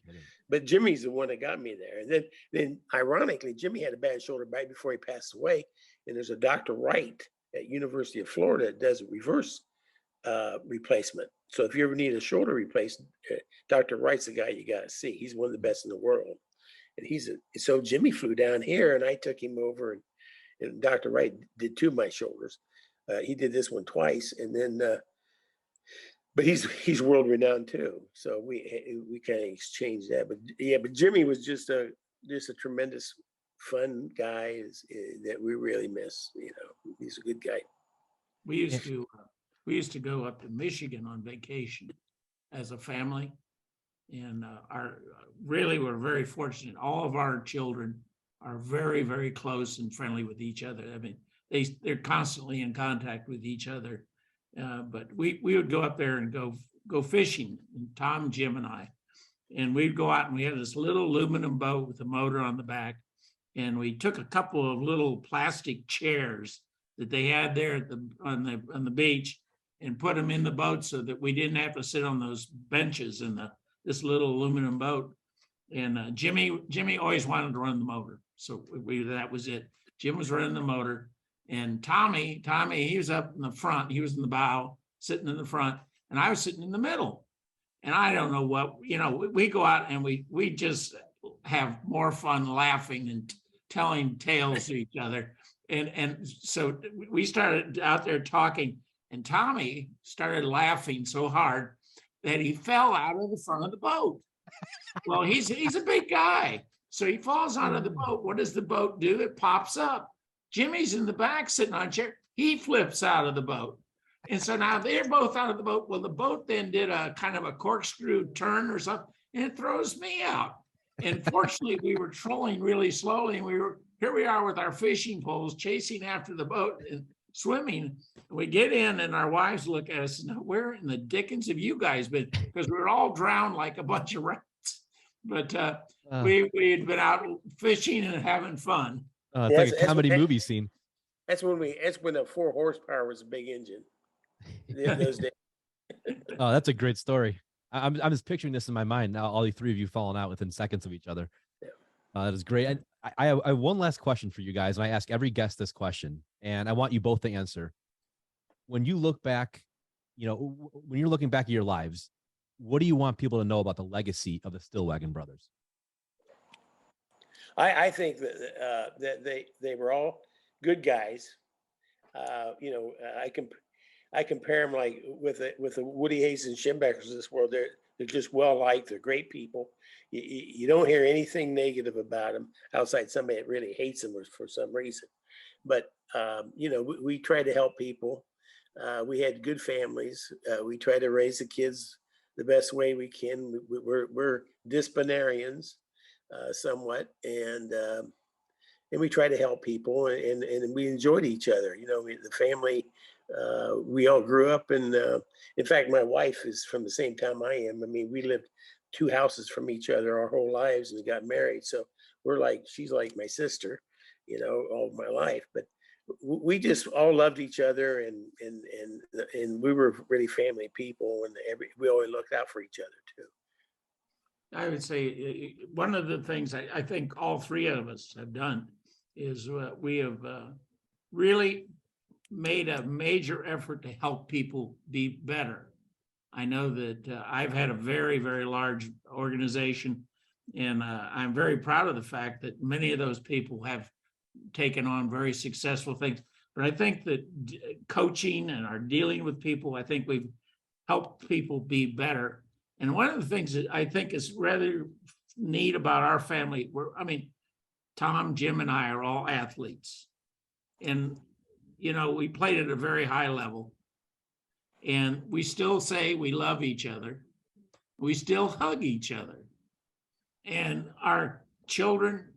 but Jimmy's the one that got me there. And then ironically, Jimmy had a bad shoulder right before he passed away. And there's a Dr. Wright at University of Florida that does reverse replacement. So if you ever need a shoulder replaced, Dr. Wright's the guy you got to see. He's one of the best in the world. And so Jimmy flew down here, and I took him over, and Dr. Wright did 2 of my shoulders. He did this one twice, and then, but he's world renowned too. So we kind of exchanged that. But Jimmy was just a tremendous, fun guy that we really miss. He's a good guy. We used to go up to Michigan on vacation as a family, and we're very fortunate. All of our children are very, very close and friendly with each other. I mean, they're constantly in contact with each other. But we would go up there and go fishing, and Tom, Jim, and I, and we'd go out, and we had this little aluminum boat with a motor on the back, and we took a couple of little plastic chairs that they had there on the beach, and put them in the boat so that we didn't have to sit on those benches in this little aluminum boat. And Jimmy always wanted to run the motor, so that was it. Jim was running the motor, and Tommy, he was up in the front. He was in the bow, sitting in the front, and I was sitting in the middle. And I don't know what, we go out and we just have more fun laughing and telling tales to each other. And so we started out there talking. And Tommy started laughing so hard that he fell out of the front of the boat. Well, he's a big guy. So he falls out of the boat. What does the boat do? It pops up. Jimmy's in the back sitting on a chair. He flips out of the boat. And so now they're both out of the boat. Well, the boat then did a kind of a corkscrew turn or something, and it throws me out. And fortunately, we were trolling really slowly, and here we are with our fishing poles chasing after the boat and swimming. We get in, and our wives look at us and say, where in the dickens have you guys been? Because we were all drowned like a bunch of rats. But we had been out fishing and having fun. It's like a comedy movie scene. That's when the 4 horsepower was a big engine. Those days. Oh, that's a great story. I'm just picturing this in my mind now. All the 3 of you falling out within seconds of each other. Yeah. That is great. And I have one last question for you guys, and I ask every guest this question, and I want you both to answer. When you look back, when you're looking back at your lives, what do you want people to know about the legacy of the Stillwagon brothers? I think that they were all good guys. I compare them like with the Woody Hayes and Schembeckers of this world. They're just well liked. They're great people. You don't hear anything negative about them outside somebody that really hates them for some reason. But we try to help people. We had good families. We try to raise the kids the best way we can. We're disciplinarians somewhat, and we try to help people, and we enjoyed each other. The family. We all grew up, and in fact, my wife is from the same town I am. I mean, we lived 2 houses from each other our whole lives and got married. So she's like my sister, all my life. But we just all loved each other, and we were really family people, and we always looked out for each other too. I would say one of the things I think all 3 of us have done is we have really made a major effort to help people be better. I know that I've had a very, very large organization, and I'm very proud of the fact that many of those people have taken on very successful things. But I think that coaching and our dealing with people, I think we've helped people be better. And one of the things that I think is rather neat about our family, Tom, Jim, and I are all athletes. And we played at a very high level, and we still say we love each other. We still hug each other, and our children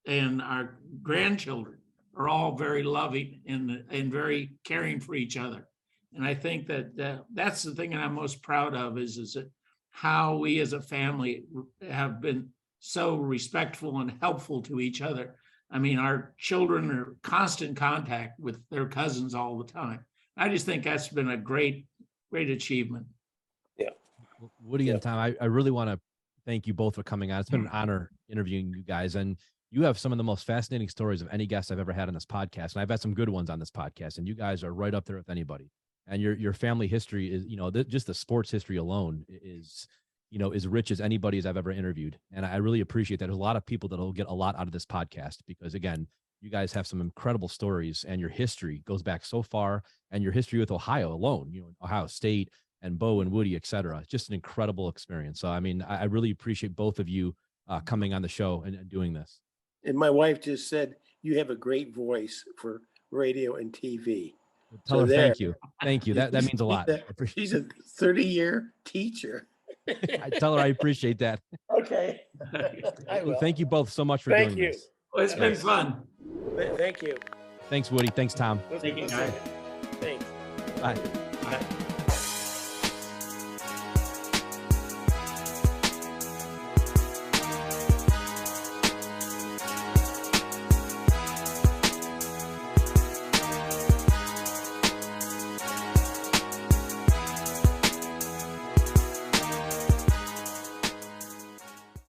and our grandchildren are all very loving and very caring for each other. And I think that that's the thing that I'm most proud of is that how we as a family have been so respectful and helpful to each other. I mean, our children are constant contact with their cousins all the time. I just think that's been a great, great achievement. Yeah. Woody and Tom, I really want to thank you both for coming on. It's been an honor interviewing you guys. And you have some of the most fascinating stories of any guest I've ever had on this podcast. And I've had some good ones on this podcast. And you guys are right up there with anybody. And your family history is, just the sports history alone is, as rich as anybody's I've ever interviewed. And I really appreciate that. There's a lot of people that'll get a lot out of this podcast because, again, you guys have some incredible stories, and your history goes back so far, and your history with Ohio alone, Ohio State and Bo and Woody, et cetera. Just an incredible experience. So, I really appreciate both of you coming on the show and doing this. And my wife just said, you have a great voice for radio and TV. Tell her thank you. Thank you. That means a lot. She's a 30-year teacher. I tell her I appreciate that. Okay. Well, thank you both so much for doing this. Well, it's been fun. Thank you. Thanks, Woody. Thanks, Tom. Thank you, guys. Thanks. Bye. Bye.